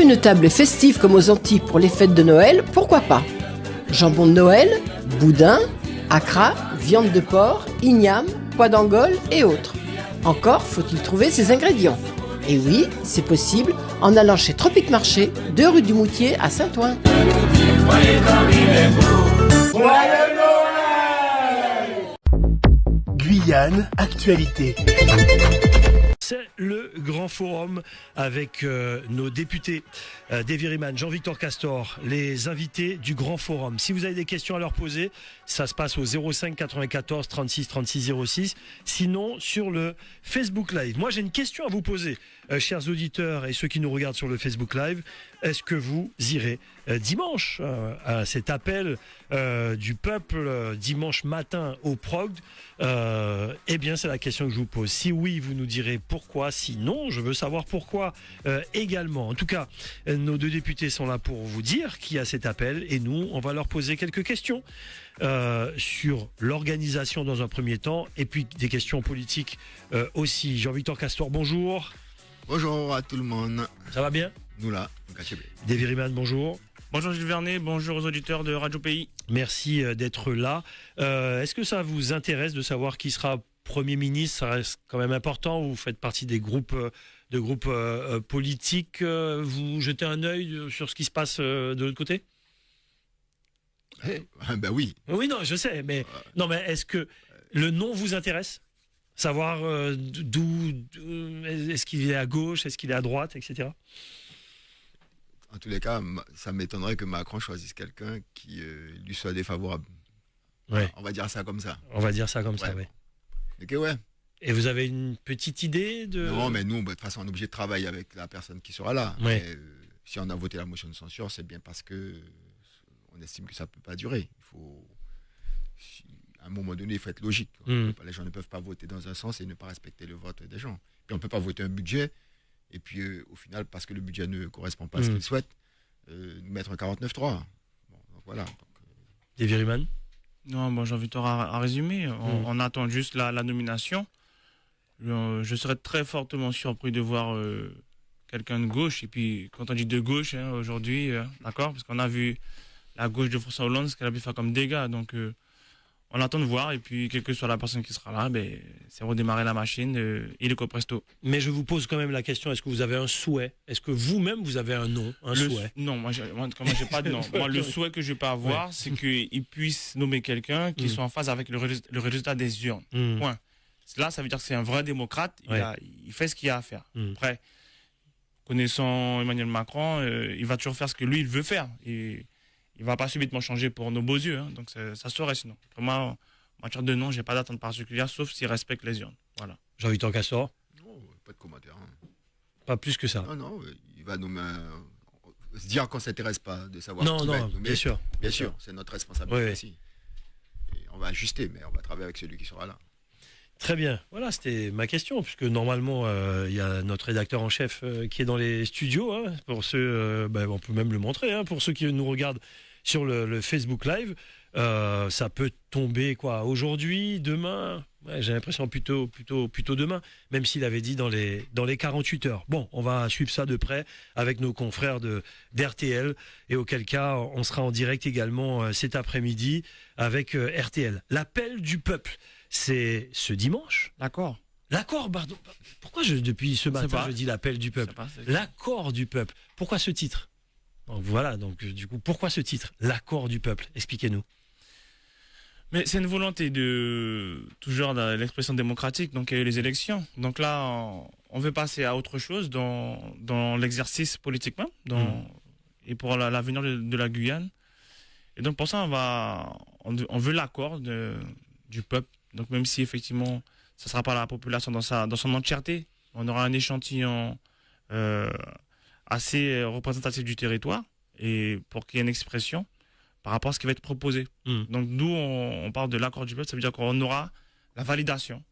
une table festive comme aux Antilles pour les fêtes de Noël, pourquoi pas? Jambon de Noël, boudin, accra, viande de porc, igname, pois d'Angole et autres. Encore faut-il trouver ses ingrédients. Et oui, c'est possible en allant chez Tropic Marché, 2 rue du Moutier à Saint-Ouen. Guyane, actualité. C'est le grand forum avec nos députés Davy Riemann, Jean-Victor Castor, les invités du grand forum. Si vous avez des questions à leur poser, ça se passe au 05 94 36 36 06. Sinon, sur le Facebook Live. Moi, j'ai une question à vous poser, chers auditeurs et ceux qui nous regardent sur le Facebook Live. Est-ce que vous irez dimanche à cet appel du peuple dimanche matin au PROG? Eh bien, c'est la question que je vous pose. Si oui, vous nous direz pourquoi. Si non, je veux savoir pourquoi également. En tout cas, nos deux députés sont là pour vous dire qu'il y a cet appel et nous, on va leur poser quelques questions sur l'organisation dans un premier temps et puis des questions politiques aussi. Jean-Victor Castor, bonjour. Bonjour à tout le monde. Ça va bien? Nous là, Davy Riemann, bonjour. Bonjour Gilles Vernet, bonjour aux auditeurs de Radio Pays. Merci d'être là. Est-ce que ça vous intéresse de savoir qui sera Premier ministre? Ça reste quand même important. Vous faites partie des groupes politiques. Vous jetez un œil sur ce qui se passe de l'autre côté? Ben oui. Oui, non, je sais. Mais non, mais est-ce que le nom vous intéresse? Savoir d'où est-ce qu'il est à gauche, est-ce qu'il est à droite, etc. En tous les cas, ça m'étonnerait que Macron choisisse quelqu'un qui lui soit défavorable. Ouais. On va dire ça comme ça. On va dire ça comme ça, oui. Ok, ouais. Et vous avez une petite idée de... Non, mais nous, de toute façon, on est obligé de travailler avec la personne qui sera là. Ouais. Mais, si on a voté la motion de censure, c'est bien parce que on estime que ça ne peut pas durer. Il faut... À un moment donné, il faut être logique. Les gens ne peuvent pas voter dans un sens et ne pas respecter le vote des gens. Puis on ne peut pas voter un budget et puis au final, parce que le budget ne correspond pas à ce qu'ils souhaitent, nous mettre un 49.3. Bon, donc voilà. Davy Riemann. Non, bon, j'ai envie à résumer. On attend juste la nomination. Je serais très fortement surpris de voir quelqu'un de gauche. Et puis, quand on dit de gauche, aujourd'hui, d'accord, parce qu'on a vu la gauche de François Hollande, ce qu'elle a pu faire comme dégâts. Donc, on attend de voir, et puis quelle que soit la personne qui sera là, c'est redémarrer la machine, illico presto. Mais je vous pose quand même la question, est-ce que vous avez un souhait? Est-ce que vous-même, vous avez un nom, souhait? Non, moi, j'ai pas de nom. Moi, le souhait que je peux avoir, c'est qu'il puisse nommer quelqu'un qui soit en phase avec le résultat des urnes. Point. Là, ça veut dire que c'est un vrai démocrate, il fait ce qu'il a à faire. Après, connaissant Emmanuel Macron, il va toujours faire ce que lui, il veut faire. Et il ne va pas subitement changer pour nos beaux yeux, donc ça serait sinon. Pour moi, en matière de nom, je n'ai pas d'attente particulière, sauf s'il respecte les urnes. Voilà. Jean-Victor Castor? Non, pas de commentaire. Pas plus que ça. Non, il va nommer se dire qu'on ne s'intéresse pas de savoir qui va être nommé. Bien sûr, c'est notre responsabilité aussi. Et on va ajuster, mais on va travailler avec celui qui sera là. Très bien. Voilà, c'était ma question, puisque normalement, il y a notre rédacteur en chef qui est dans les studios. Pour ceux, on peut même le montrer, pour ceux qui nous regardent sur le Facebook Live. Ça peut tomber aujourd'hui, demain. J'ai l'impression plutôt demain, même s'il avait dit dans les 48 heures. Bon, on va suivre ça de près avec nos confrères d'RTL, et auquel cas, on sera en direct également cet après-midi avec RTL. L'appel du peuple. C'est ce dimanche. L'accord, pardon. Pourquoi depuis ce matin je dis l'appel du peuple? L'accord du peuple. Pourquoi ce titre? Donc voilà, du coup, pourquoi ce titre? L'accord du peuple. Expliquez-nous. Mais c'est une volonté toujours dans l'expression démocratique, donc il y a eu les élections. Donc là, on veut passer à autre chose dans l'exercice politiquement, et pour l'avenir de la Guyane. Et donc pour ça, on veut l'accord du peuple. Donc même si effectivement, ce ne sera pas la population dans son entièreté, on aura un échantillon assez représentatif du territoire, et pour qu'il y ait une expression par rapport à ce qui va être proposé. Donc nous, on parle de l'accord du peuple, ça veut dire qu'on aura la validation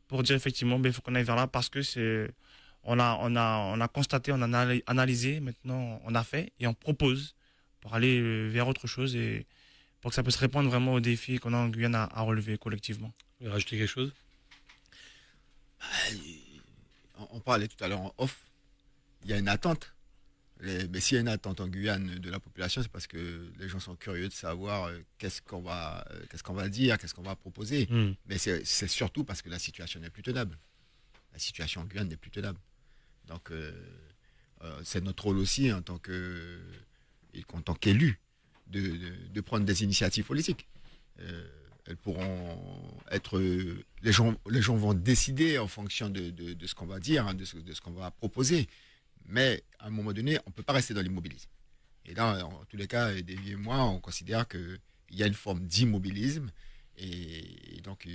pour dire effectivement, il faut qu'on aille vers là, parce que on a constaté, on a analysé, maintenant on a fait, et on propose pour aller vers autre chose, et pour que ça puisse répondre vraiment aux défis qu'on a en Guyane à relever collectivement. Vous voulez rajouter quelque chose? On parlait tout à l'heure en off, il y a une attente Mais s'il y a une attente en Guyane de la population, c'est parce que les gens sont curieux de savoir qu'est-ce qu'on va dire, qu'est-ce qu'on va proposer. Mais c'est surtout parce que la situation n'est plus tenable. La situation en Guyane n'est plus tenable. Donc, c'est notre rôle aussi en tant qu'élu de prendre des initiatives politiques. Elles pourront être... les gens vont décider en fonction de ce qu'on va dire, hein, de ce qu'on va proposer. Mais à un moment donné, on ne peut pas rester dans l'immobilisme. Et là, en tous les cas, Davy et moi, on considère qu'il y a une forme d'immobilisme. Et donc,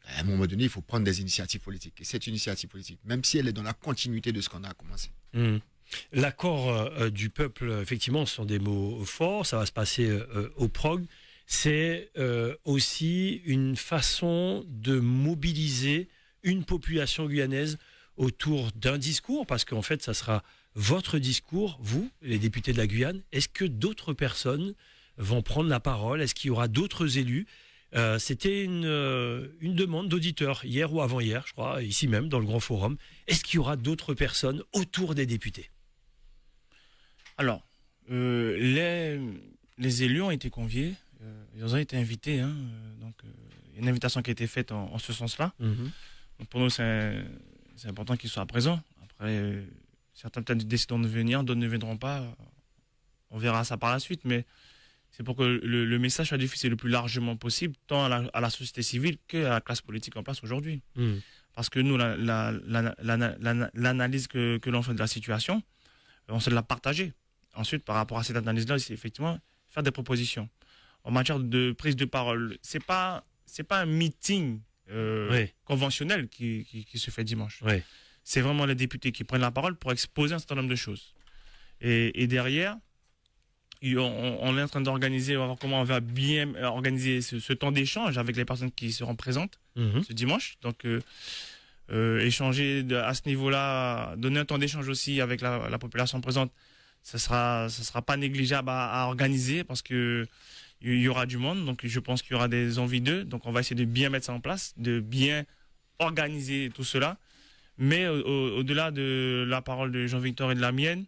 à un moment donné, il faut prendre des initiatives politiques. Et cette initiative politique, même si elle est dans la continuité de ce qu'on a commencé. L'accord du peuple, effectivement, ce sont des mots forts. Ça va se passer au Prog. C'est aussi une façon de mobiliser une population guyanaise autour d'un discours, parce qu'en fait, ça sera votre discours, vous, les députés de la Guyane. Est-ce que d'autres personnes vont prendre la parole? Est-ce qu'il y aura d'autres élus? C'était une demande d'auditeurs, hier ou avant-hier, je crois, ici même, dans le Grand Forum. Est-ce qu'il y aura d'autres personnes autour des députés? Alors, les élus ont été conviés, ils ont été invités, hein, donc il y a une invitation qui a été faite en ce sens-là. Donc pour nous, c'est important qu'ils soient présents. Après, certains peut-être décideront de venir, d'autres ne viendront pas. On verra ça par la suite, mais c'est pour que le message soit diffusé le plus largement possible, tant à la société civile qu'à la classe politique en place aujourd'hui. Parce que nous, l'analyse que l'on fait de la situation, on sait de la partager. Ensuite, par rapport à cette analyse-là, c'est effectivement faire des propositions. En matière de prise de parole, c'est pas un meeting conventionnel qui se fait dimanche. C'est vraiment les députés qui prennent la parole pour exposer un certain nombre de choses. Et derrière, on est en train d'organiser, on va voir comment on va bien organiser ce temps d'échange avec les personnes qui seront présentes ce dimanche. Donc, échanger à ce niveau-là, donner un temps d'échange aussi avec la population présente, ça sera pas négligeable à organiser parce que il y aura du monde. Donc, je pense qu'il y aura des envies d'eux. Donc, on va essayer de bien mettre ça en place, de bien organiser tout cela. Mais au-delà de la parole de Jean-Victor et de la mienne,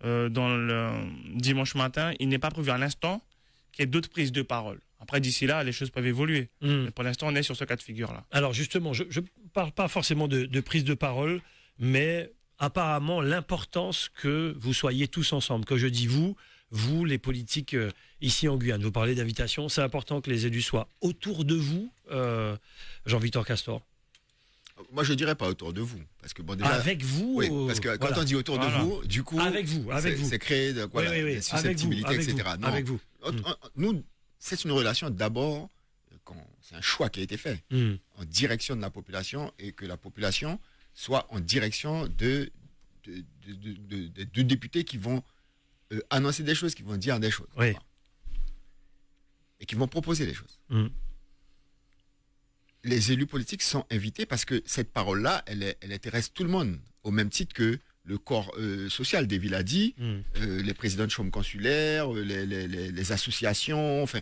dans le dimanche matin, il n'est pas prévu à l'instant qu'il y ait d'autres prises de parole. Après, d'ici là, les choses peuvent évoluer. Mais pour l'instant, on est sur ce cas de figure-là. Alors justement, je ne parle pas forcément de prise de parole, mais apparemment l'importance que vous soyez tous ensemble. Que je dis vous, les politiques ici en Guyane. Vous parlez d'invitation, c'est important que les élus soient autour de vous, Jean-Victor Castor. Moi, je dirais pas autour de vous, parce que bon déjà. Avec vous. Oui, parce que quand on dit autour de vous, du coup. Avec vous. C'est créer des susceptibilités, etc. Non. Avec vous. Nous, c'est une relation d'abord, c'est un choix qui a été fait en direction de la population et que la population soit en direction de députés qui vont annoncer des choses, qui vont dire des choses. Oui. Et qui vont proposer des choses. Les élus politiques sont invités parce que cette parole-là, elle intéresse tout le monde, au même titre que le corps social des villes a dit, les présidents de chambres consulaires, les associations, enfin,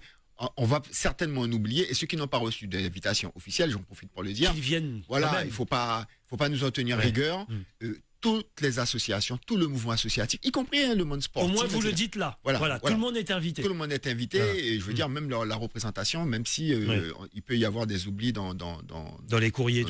on va certainement en oublier, et ceux qui n'ont pas reçu d'invitation officielle, j'en profite pour le dire. Qu'ils viennent. Voilà, il faut pas nous en tenir rigueur. Toutes les associations, tout le mouvement associatif, y compris le monde sportif. Au moins, vous le dites là. Voilà. Tout le monde est invité. Tout le monde est invité, et je veux dire, même la représentation, même si il peut y avoir des oublis dans les courriers,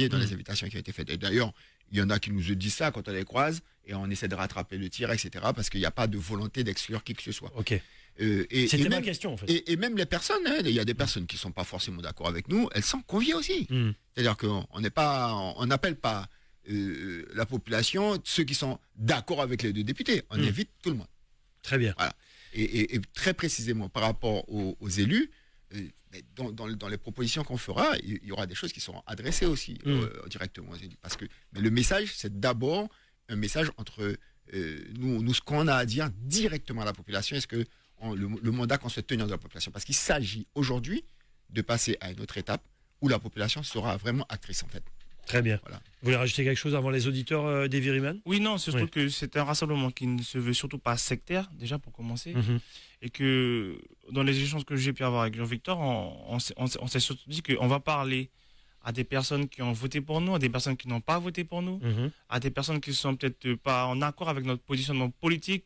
dans les invitations qui ont été faites. Et d'ailleurs, il y en a qui nous disent ça quand on les croise, et on essaie de rattraper le tir, etc., parce qu'il n'y a pas de volonté d'exclure qui que ce soit. Ok. C'était ma question, en fait. Et même les personnes, il y a des personnes qui ne sont pas forcément d'accord avec nous, elles sont conviées aussi. C'est-à-dire qu'on n'appelle pas la population, ceux qui sont d'accord avec les deux députés. On invite tout le monde. Très bien. Voilà. Et très précisément par rapport aux élus, dans les propositions qu'on fera, il y aura des choses qui seront adressées aussi directement aux élus. Mais le message, c'est d'abord un message entre nous, ce qu'on a à dire directement à la population. Est-ce que le mandat qu'on souhaite tenir de la population? Parce qu'il s'agit aujourd'hui de passer à une autre étape où la population sera vraiment actrice, en fait. Très bien. Voilà. Vous voulez rajouter quelque chose avant les auditeurs des Viriman? Oui, non, c'est surtout que c'est un rassemblement qui ne se veut surtout pas sectaire, déjà pour commencer. Et que dans les échanges que j'ai pu avoir avec Jean-Victor, on s'est surtout dit qu'on va parler à des personnes qui ont voté pour nous, à des personnes qui n'ont pas voté pour nous, à des personnes qui ne sont peut-être pas en accord avec notre positionnement politique.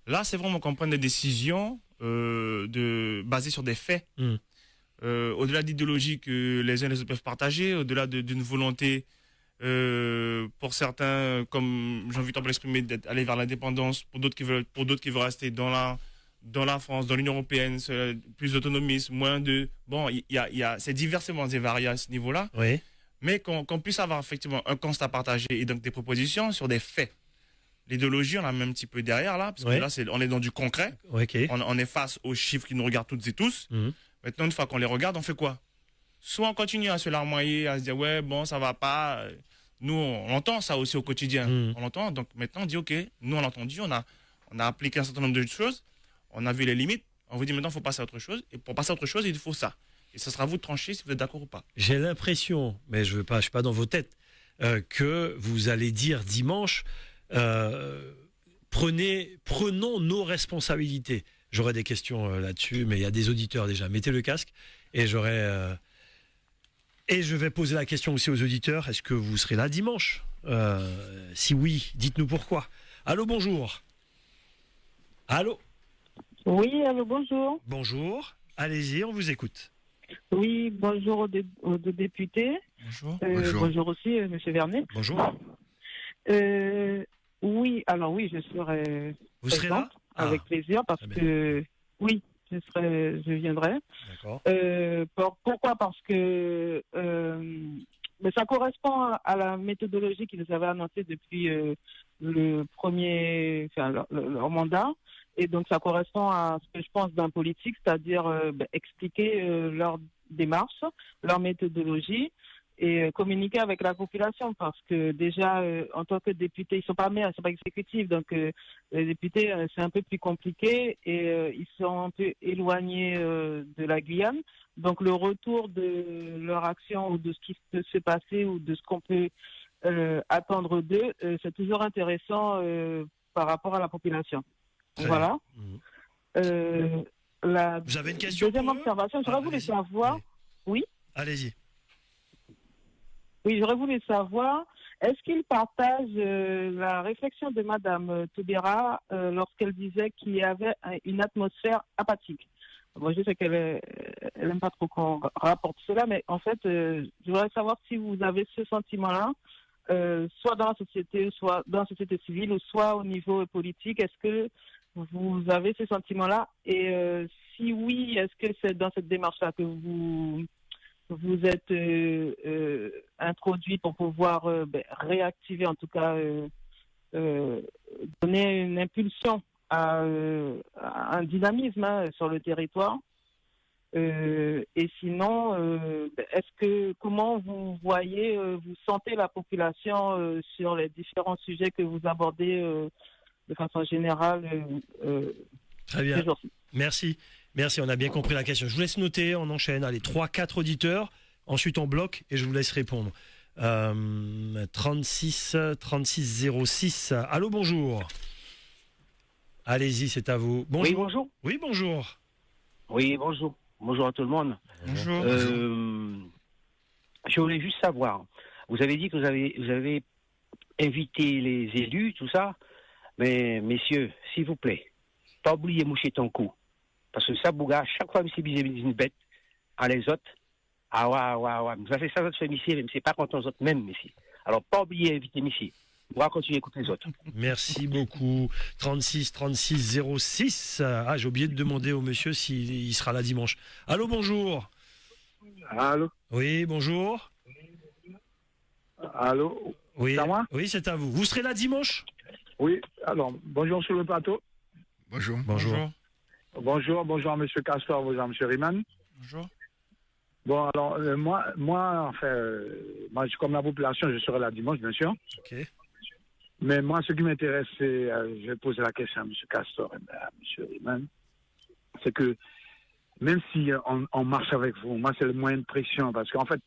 Là, c'est vraiment qu'on prend des décisions basées sur des faits. Au-delà d'idéologie que les uns et les autres peuvent partager, au-delà d'une volonté pour certains, comme Jean-Victor peut l'exprimer, d'aller vers l'indépendance, pour d'autres qui veulent rester dans la France, dans l'Union européenne, plus d'autonomisme, moins de... Bon, c'est diversement varié à ce niveau-là, Oui. mais qu'on puisse avoir effectivement un constat partagé et donc des propositions sur des faits. L'idéologie, on a même un petit peu derrière là, parce que là, on est dans du concret. Okay. On est face aux chiffres qui nous regardent toutes et tous. Maintenant, une fois qu'on les regarde, on fait quoi? Soit on continue à se larmoyer, à se dire, ouais, bon, ça va pas. Nous, on entend ça aussi au quotidien. On l'entend. Donc maintenant, on dit, OK, nous, on l'a entendu, on a appliqué un certain nombre de choses, on a vu les limites. On vous dit, maintenant, il faut passer à autre chose. Et pour passer à autre chose, il faut ça. Et ce sera à vous de trancher si vous êtes d'accord ou pas. J'ai l'impression, mais je suis pas dans vos têtes, que vous allez dire dimanche, prenons nos responsabilités. J'aurai des questions là-dessus, mais il y a des auditeurs déjà. Mettez le casque et et je vais poser la question aussi aux auditeurs. Est-ce que vous serez là dimanche? Si oui, dites-nous pourquoi. Allô, bonjour. Allô? Oui, allô, bonjour. Bonjour. Allez-y, on vous écoute. Oui, bonjour aux deux députés. Bonjour. Bonjour aussi, monsieur Vernet. Bonjour. Oui, alors oui, je serai Vous serez là? avec plaisir parce que oui, je viendrai. D'accord. Pourquoi? Parce que mais ça correspond à la méthodologie qu'ils avaient annoncée depuis le premier, leur mandat. Et donc, ça correspond à ce que je pense d'un politique, c'est-à-dire expliquer leur démarche, leur méthodologie et communiquer avec la population. Parce que déjà, en tant que député, ils sont pas maires, ils sont pas exécutifs. Donc, les députés, c'est un peu plus compliqué et ils sont un peu éloignés de la Guyane. Donc, le retour de leur action ou de ce qui peut se passer ou de ce qu'on peut attendre d'eux, c'est toujours intéressant par rapport à la population. Très voilà. Vous avez une question? Deuxième observation, j'aurais voulu savoir. Oui. Allez-y. Oui, j'aurais voulu savoir, est-ce qu'ils partagent la réflexion de Madame Toubera lorsqu'elle disait qu'il y avait une atmosphère apathique? Moi, je sais qu'elle n'aime pas trop qu'on rapporte cela, mais en fait, je voudrais savoir si vous avez ce sentiment-là, soit dans la société, soit dans la société civile, ou soit au niveau politique. Est-ce que vous avez ce sentiment-là? Et si oui, est-ce que c'est dans cette démarche-là que vous êtes introduit pour pouvoir réactiver, en tout cas, donner une impulsion à un dynamisme sur le territoire? Et sinon, comment vous voyez, vous sentez la population sur les différents sujets que vous abordez de façon générale? Très bien. Merci. Merci, on a bien compris la question. Je vous laisse noter, on enchaîne. Allez, 3-4 auditeurs, ensuite on bloque et je vous laisse répondre. 36 06. Allô, bonjour. Allez-y, c'est à vous. Bonjour. Oui, bonjour. Oui, bonjour. Oui, bonjour. Bonjour à tout le monde. Bonjour. Je voulais juste savoir, vous avez dit que vous avez invité les élus, tout ça, mais messieurs, s'il vous plaît, pas oublier moucher ton cou. Parce que ça, Bouga, chaque fois, c'est une bête à les autres. Ah ouais. Vous avez ça, votre famille, mais c'est pas content, les autres même, messieurs. Alors, pas oublier inviter, messieurs. On va continuer à écouter les autres. Merci beaucoup. 36 06. Ah, j'ai oublié de demander au monsieur s'il sera là dimanche. Allô, bonjour. Allô? Oui, bonjour. Allô? Oui, c'est à moi? Oui, c'est à vous. Vous serez là dimanche? Oui, alors, bonjour sur le plateau. Bonjour. Bonjour. Bonjour à M. Castor, bonjour à M. Riemann. Bonjour. Bon, alors, moi, comme la population, je serai là dimanche, bien sûr. Ok. Mais moi, ce qui m'intéresse, c'est, je vais poser la question à M. Castor et à M. Riemann, c'est que même si on marche avec vous, moi, c'est le moyen de pression, parce qu'en fait,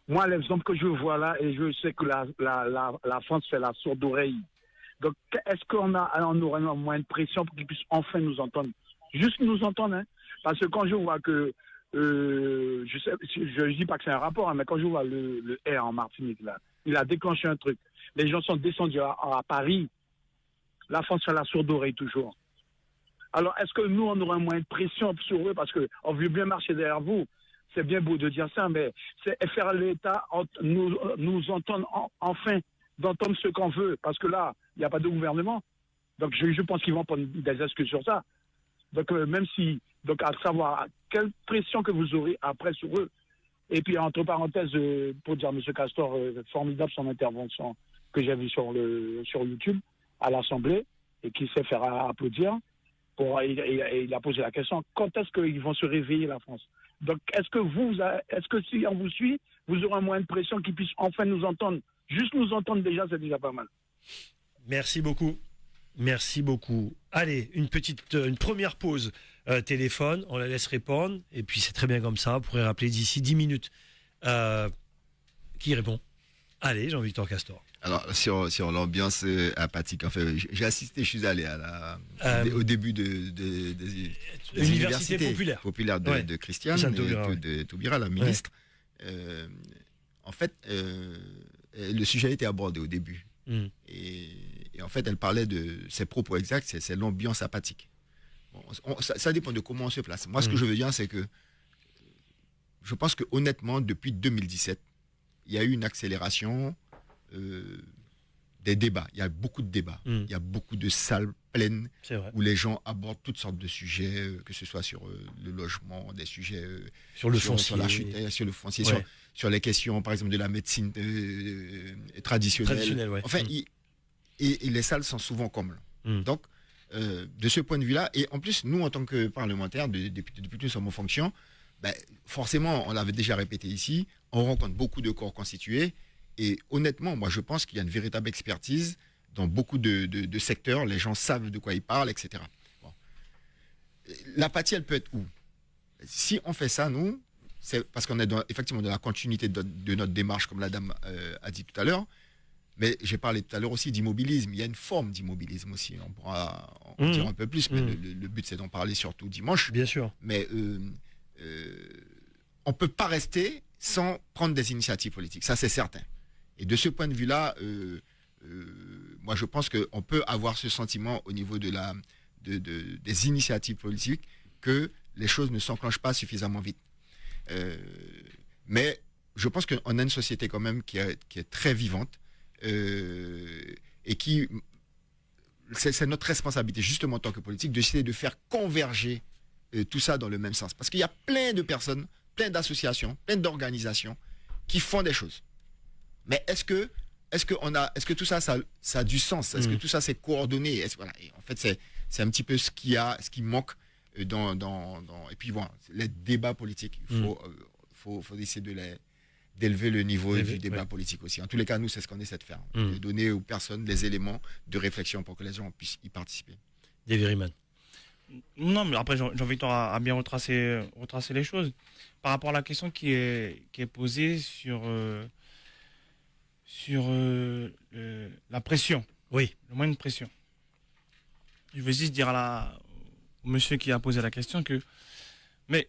moi, l'exemple que je vois là, et je sais que la France fait la sourde oreille. Donc, est-ce qu'on aura un moyen de pression pour qu'ils puissent enfin nous entendre? Juste nous entendre, hein? Parce que quand je vois que je dis pas que c'est un rapport, hein, mais quand je vois le R en Martinique, là, il a déclenché un truc. Les gens sont descendus à Paris. La France fait la sourde oreille toujours. Alors, est-ce que nous, on aura un moyen de pression sur eux parce qu'on veut bien marcher derrière vous? C'est bien beau de dire ça, mais c'est faire l'État nous entendre enfin, d'entendre ce qu'on veut. Parce que là, il n'y a pas de gouvernement. Donc, je pense qu'ils vont prendre des excuses sur ça. Donc, même si, donc, à savoir quelle pression que vous aurez après sur eux. Et puis, entre parenthèses, pour dire, M. Castor, formidable son intervention que j'ai vue sur YouTube à l'Assemblée et qui s'est fait applaudir. Il a posé la question, quand est-ce qu'ils vont se réveiller, la France? Donc, est-ce que si on vous suit, vous aurez un moyen de pression qui puisse enfin nous entendre? Juste nous entendre déjà, c'est déjà pas mal. Merci beaucoup. Merci beaucoup. Allez, une première pause téléphone, on la laisse répondre, et puis c'est très bien comme ça, vous pourrez rappeler d'ici 10 minutes. Qui répond? Allez, Jean-Victor Castor. Alors, sur l'ambiance apathique, en fait, j'ai assisté, je suis allé au début des universités populaires de Christiane et de Taubira, la ministre. En fait, le sujet a été abordé au début. Et en fait, elle parlait de ses propos exacts, c'est l'ambiance apathique. Bon, ça dépend de comment on se place. Moi, ce que je veux dire, c'est que je pense que honnêtement, depuis 2017, il y a eu une accélération des débats. Il y a beaucoup de débats. Il y a beaucoup de salles pleines où les gens abordent toutes sortes de sujets, que ce soit sur le logement, des sujets sur le foncier, sur l'architecture, sur le foncier, sur les questions, par exemple, de la médecine traditionnelle. Enfin, et les salles sont souvent combles. Donc, de ce point de vue-là, et en plus, nous, en tant que parlementaires, depuis que nous sommes en fonction, forcément, on l'avait déjà répété ici, on rencontre beaucoup de corps constitués. Et honnêtement, moi, je pense qu'il y a une véritable expertise dans beaucoup de secteurs. Les gens savent de quoi ils parlent, etc. Bon. L'apathie, elle peut être où? Si on fait ça, nous, c'est parce qu'on est effectivement dans la continuité de notre démarche, comme la dame a dit tout à l'heure. Mais j'ai parlé tout à l'heure aussi d'immobilisme. Il y a une forme d'immobilisme aussi. On pourra en dire un peu plus, mais le but, c'est d'en parler surtout dimanche. Bien sûr. Mais on ne peut pas rester sans prendre des initiatives politiques. Ça, c'est certain. Et de ce point de vue-là, moi, je pense qu'on peut avoir ce sentiment au niveau des initiatives politiques que les choses ne s'enclenchent pas suffisamment vite. Mais je pense qu'on a une société quand même qui est très vivante et qui... C'est notre responsabilité, justement, en tant que politique, d'essayer de faire converger tout ça dans le même sens. Parce qu'il y a plein de personnes, plein d'associations, plein d'organisations qui font des choses. Mais est-ce que tout ça a du sens? Est-ce que tout ça c'est coordonné? Voilà. Et en fait, c'est un petit peu ce qui manque dans et puis voilà, les débats politiques. Il faut essayer d'élever le niveau du débat politique aussi. En tous les cas, nous, c'est ce qu'on essaie de faire. De donner aux personnes les éléments de réflexion pour que les gens puissent y participer. David Riemann. Non, mais après, Jean-Victor a bien retracé les choses. Par rapport à la question qui est posée sur la pression. Oui. Le moyen de pression. Je veux juste dire au monsieur qui a posé la question mais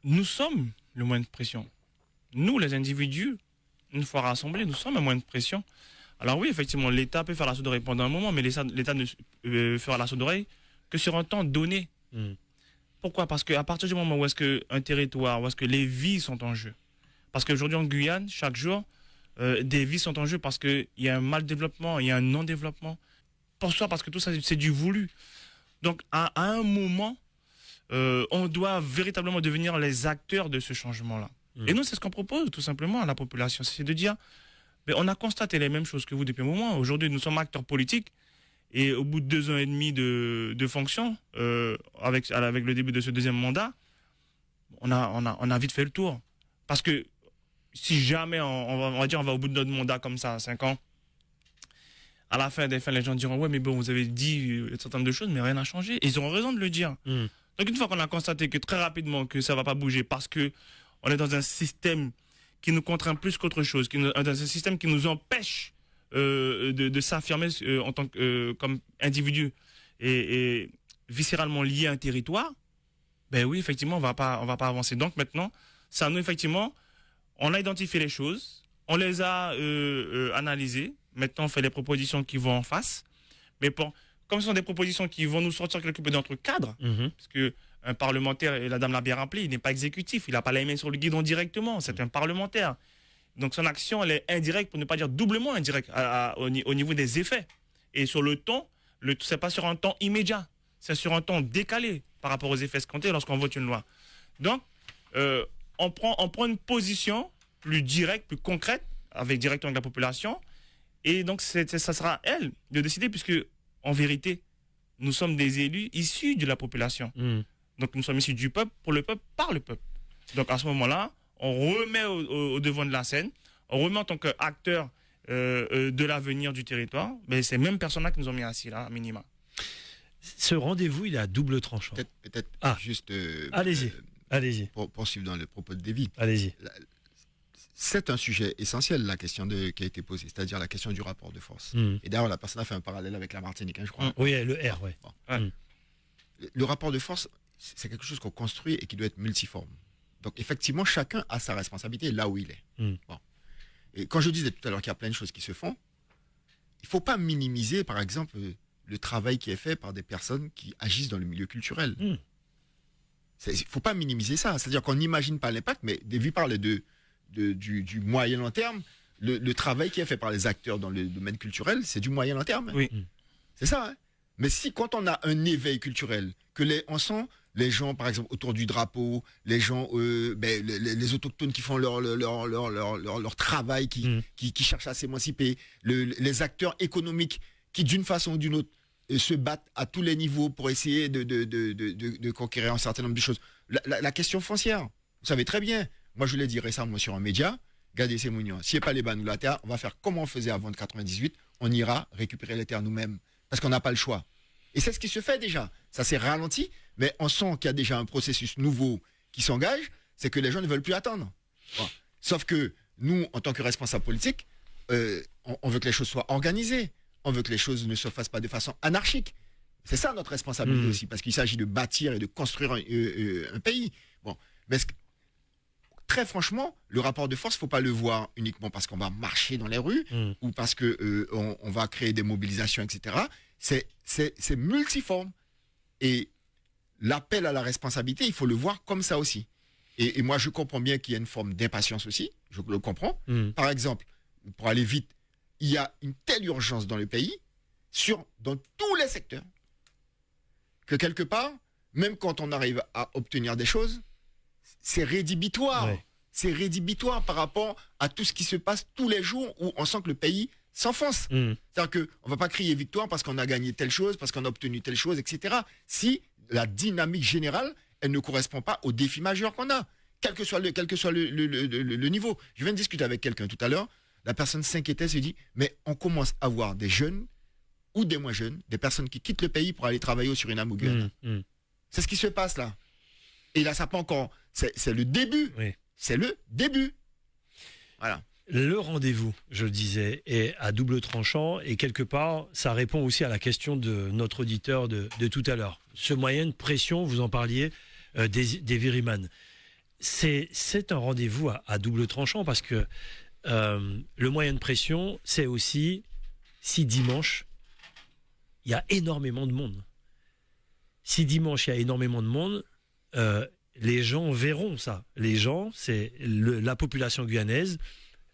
nous sommes le moyen de pression. Nous, les individus, une fois rassemblés, nous sommes un moyen de pression. Alors oui, effectivement, l'État peut faire la sourde oreille pendant un moment, mais l'État ne fera la sourde oreille que sur un temps donné. Pourquoi? Parce qu'à partir du moment où est-ce qu'un territoire, où est-ce que les vies sont en jeu, parce qu'aujourd'hui en Guyane, chaque jour, des vies sont en jeu parce qu'il y a un mal-développement, il y a un non-développement. Pourquoi? Parce que tout ça, c'est du voulu. Donc, à un moment, on doit véritablement devenir les acteurs de ce changement-là. Et nous, c'est ce qu'on propose tout simplement à la population. C'est de dire, mais on a constaté les mêmes choses que vous depuis un moment. Aujourd'hui, nous sommes acteurs politiques. Et au bout de 2 ans et demi de fonction, avec le début de ce deuxième mandat, on a vite fait le tour. Parce que si jamais on va au bout de notre mandat comme ça, 5 ans, à la fin des fins, les gens diront ouais, mais bon, vous avez dit un certain nombre de choses, mais rien n'a changé. Et ils auront raison de le dire. Donc une fois qu'on a constaté que très rapidement que ça va pas bouger parce que on est dans un système qui nous contraint plus qu'autre chose, dans un système qui nous empêche de s'affirmer en tant que comme individu et viscéralement lié à un territoire, Ben oui, effectivement, on va pas avancer. Donc maintenant, c'est à nous, effectivement, on a identifié les choses, on les a analysées. Maintenant, on fait les propositions qui vont en face. Mais comme ce sont des propositions qui vont nous sortir quelque peu de notre cadre, parce que un parlementaire, et la dame l'a bien rappelé, il n'est pas exécutif, il n'a pas la main sur le guidon directement, c'est un parlementaire. Donc son action, elle est indirecte, pour ne pas dire doublement indirecte, au niveau des effets. Et sur le temps, c'est pas sur un temps immédiat, c'est sur un temps décalé par rapport aux effets escomptés lorsqu'on vote une loi. Donc, on prend une position plus directe, plus concrète, directement avec la population. Et donc, ça sera elle de décider, puisque, en vérité, nous sommes des élus issus de la population. Donc, nous sommes issus du peuple, pour le peuple, par le peuple. Donc, à ce moment-là, on remet au devant de la scène, on remet en tant qu'acteur de l'avenir du territoire, mais ces mêmes personnes-là qui nous ont mis assis là, à minima. Ce rendez-vous, il est à double tranchant. Peut-être juste... Allez-y. Pour poursuivre dans le propos de Davy. Allez-y. C'est un sujet essentiel, la question qui a été posée, c'est-à-dire la question du rapport de force. Et d'ailleurs, la personne a fait un parallèle avec la Martinique, je crois. Oui, le R, oui. Bon. Le rapport de force, c'est quelque chose qu'on construit et qui doit être multiforme. Donc, effectivement, chacun a sa responsabilité là où il est. Bon. Et quand je disais tout à l'heure qu'il y a plein de choses qui se font, il ne faut pas minimiser, par exemple, le travail qui est fait par des personnes qui agissent dans le milieu culturel. Il ne faut pas minimiser ça. C'est-à-dire qu'on n'imagine pas l'impact, mais Davy parlait du moyen long terme. Le travail qui est fait par les acteurs dans le domaine culturel, c'est du moyen long terme. Oui. C'est ça. Hein. Mais quand on a un éveil culturel, on sent les gens, par exemple, autour du drapeau, les gens, les autochtones qui font leur travail, qui cherchent à s'émanciper, les acteurs économiques qui, d'une façon ou d'une autre, se battent à tous les niveaux pour essayer de conquérir un certain nombre de choses. La question foncière, vous savez très bien, moi je l'ai dit récemment sur un média, regardez ces mounions, si pas les bannes ou la terre, on va faire comme on faisait avant de 98, on ira récupérer les terres nous-mêmes, parce qu'on n'a pas le choix. Et c'est ce qui se fait déjà. Ça s'est ralenti, mais on sent qu'il y a déjà un processus nouveau qui s'engage, c'est que les gens ne veulent plus attendre. Bon. Sauf que nous, en tant que responsables politiques, on veut que les choses soient organisées. On veut que les choses ne se fassent pas de façon anarchique. C'est ça notre responsabilité aussi, parce qu'il s'agit de bâtir et de construire un pays. Bon. Mais très franchement, le rapport de force, il ne faut pas le voir uniquement parce qu'on va marcher dans les rues ou parce qu'on va créer des mobilisations, etc. C'est multiforme. Et l'appel à la responsabilité, il faut le voir comme ça aussi. Et moi, je comprends bien qu'il y a une forme d'impatience aussi. Je le comprends. Par exemple, pour aller vite, il y a une telle urgence dans le pays, dans tous les secteurs, que quelque part, même quand on arrive à obtenir des choses, c'est rédhibitoire. Ouais. C'est rédhibitoire par rapport à tout ce qui se passe tous les jours où on sent que le pays s'enfonce. C'est-à-dire qu'on ne va pas crier victoire parce qu'on a gagné telle chose, parce qu'on a obtenu telle chose, etc. Si la dynamique générale, elle ne correspond pas aux défis majeurs qu'on a, quel que soit le niveau. Je viens de discuter avec quelqu'un tout à l'heure, la personne s'inquiétait, se dit, mais on commence à voir des jeunes ou des moins jeunes, des personnes qui quittent le pays pour aller travailler au Suriname ou Guyane. C'est ce qui se passe là. Et là, ça pas encore... C'est le début. Oui. C'est le début. Voilà. Le rendez-vous, je le disais, est à double tranchant et quelque part, ça répond aussi à la question de notre auditeur de tout à l'heure. Ce moyen de pression, vous en parliez, des Viriman. C'est un rendez-vous à double tranchant parce que le moyen de pression, c'est aussi si dimanche, il y a énormément de monde. Si dimanche, il y a énormément de monde, les gens verront ça. Les gens, c'est la population guyanaise,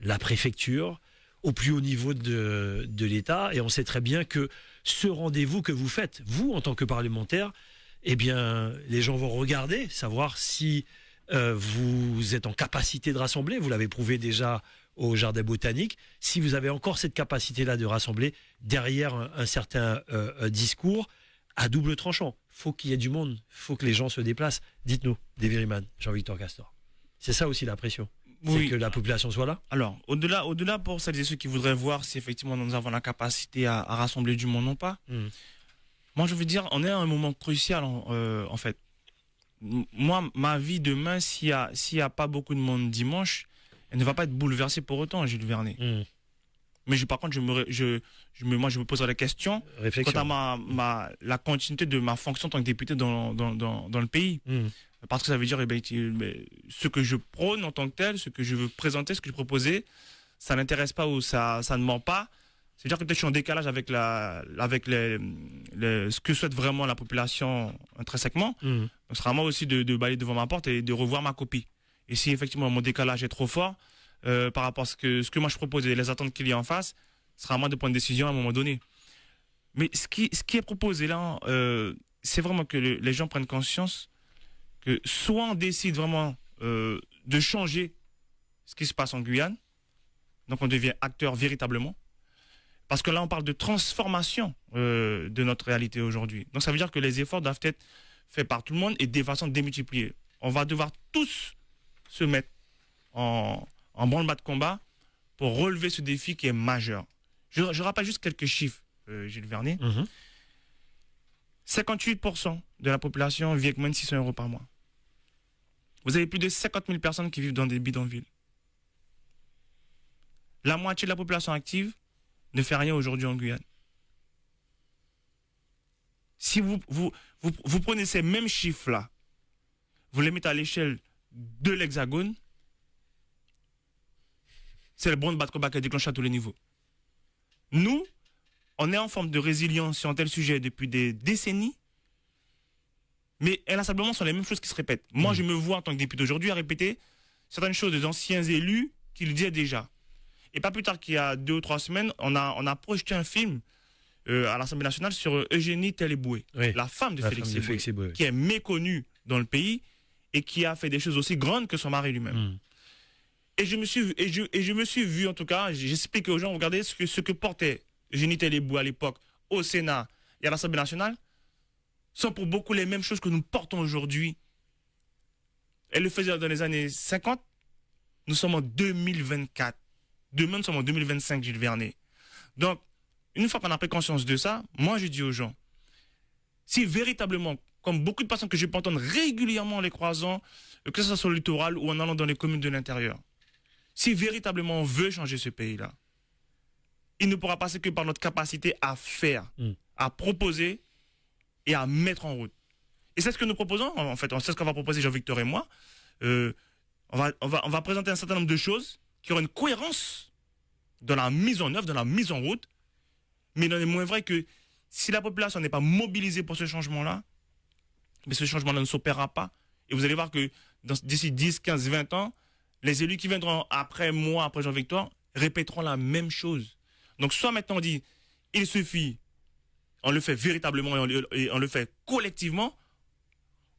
la préfecture, au plus haut niveau de l'État. Et on sait très bien que ce rendez-vous que vous faites, vous, en tant que parlementaire, eh bien, les gens vont regarder, savoir si vous êtes en capacité de rassembler. Vous l'avez prouvé déjà au Jardin botanique. Si vous avez encore cette capacité-là de rassembler derrière un certain discours à double tranchant, faut qu'il y ait du monde, faut que les gens se déplacent. Dites-nous, Deviriman, Jean-Victor Castor. C'est ça aussi la pression. Oui. C'est que la population soit là. Alors, au-delà pour celles et ceux qui voudraient voir si effectivement nous avons la capacité à rassembler du monde ou pas. Moi, je veux dire, on est à un moment crucial en fait. Moi, ma vie demain, s'il y a pas beaucoup de monde dimanche, elle ne va pas être bouleversée pour autant, Jules Vernet. Mais par contre, moi, je me poserai la question quant à la continuité de ma fonction en tant que député dans le pays. Parce que ça veut dire, ce que je prône en tant que tel, ce que je veux présenter, ce que je proposer, ça n'intéresse pas ou ça ne ment pas. C'est-à-dire que peut-être je suis en décalage avec ce que souhaite vraiment la population intrinsèquement. Donc, ce sera à moi aussi de balayer devant ma porte et de revoir ma copie. Et si effectivement mon décalage est trop fort par rapport à ce que moi je propose et les attentes qu'il y a en face, ce sera à moi de prendre une décision à un moment donné. Mais ce qui est proposé là, c'est vraiment que les gens prennent conscience que soit on décide vraiment de changer ce qui se passe en Guyane, donc on devient acteur véritablement, parce que là on parle de transformation de notre réalité aujourd'hui. Donc ça veut dire que les efforts doivent être faits par tout le monde et de façon démultipliée. On va devoir tous se mettre en branle-bas de combat pour relever ce défi qui est majeur. Je rappelle juste quelques chiffres, Gilles Vernet. 58% de la population vit avec moins de 600 € par mois. Vous avez plus de 50 000 personnes qui vivent dans des bidonvilles. La moitié de la population active ne fait rien aujourd'hui en Guyane. Si vous prenez ces mêmes chiffres-là, vous les mettez à l'échelle de l'Hexagone, c'est le branle-bas de combat qui est déclenché à tous les niveaux. Nous, on est en forme de résilience sur un tel sujet depuis des décennies, mais inlassablement, ce sont les mêmes choses qui se répètent. Moi, je me vois en tant que député aujourd'hui à répéter certaines choses des anciens élus qui le disaient déjà. Et pas plus tard qu'il y a 2 ou 3 semaines, on a projeté un film à l'Assemblée nationale sur Eugénie Téléboué, la femme de Félix Eboué, qui est méconnue dans le pays et qui a fait des choses aussi grandes que son mari lui-même. Et je me suis vu, en tout cas, j'explique aux gens, regardez ce que portait Eugénie Téléboué à l'époque au Sénat et à l'Assemblée nationale, sont pour beaucoup les mêmes choses que nous portons aujourd'hui. Elle le faisait dans les années 50. Nous sommes en 2024. Demain, nous sommes en 2025, Gilles Vernet. Donc, une fois qu'on a pris conscience de ça, moi, je dis aux gens, si véritablement, comme beaucoup de personnes que je peux entendre régulièrement en les croisant, que ce soit sur le littoral ou en allant dans les communes de l'intérieur, si véritablement on veut changer ce pays-là, il ne pourra passer que par notre capacité à faire, à proposer et à mettre en route. Et c'est ce que nous proposons, en fait. C'est ce qu'on va proposer, Jean-Victor et moi. On va présenter un certain nombre de choses qui auront une cohérence dans la mise en œuvre, dans la mise en route. Mais il en est moins vrai que si la population n'est pas mobilisée pour ce changement-là, mais ce changement-là ne s'opérera pas. Et vous allez voir que d'ici 10, 15, 20 ans, les élus qui viendront après moi, après Jean-Victor, répéteront la même chose. Donc soit maintenant on dit, il suffit, on le fait véritablement et on le fait collectivement,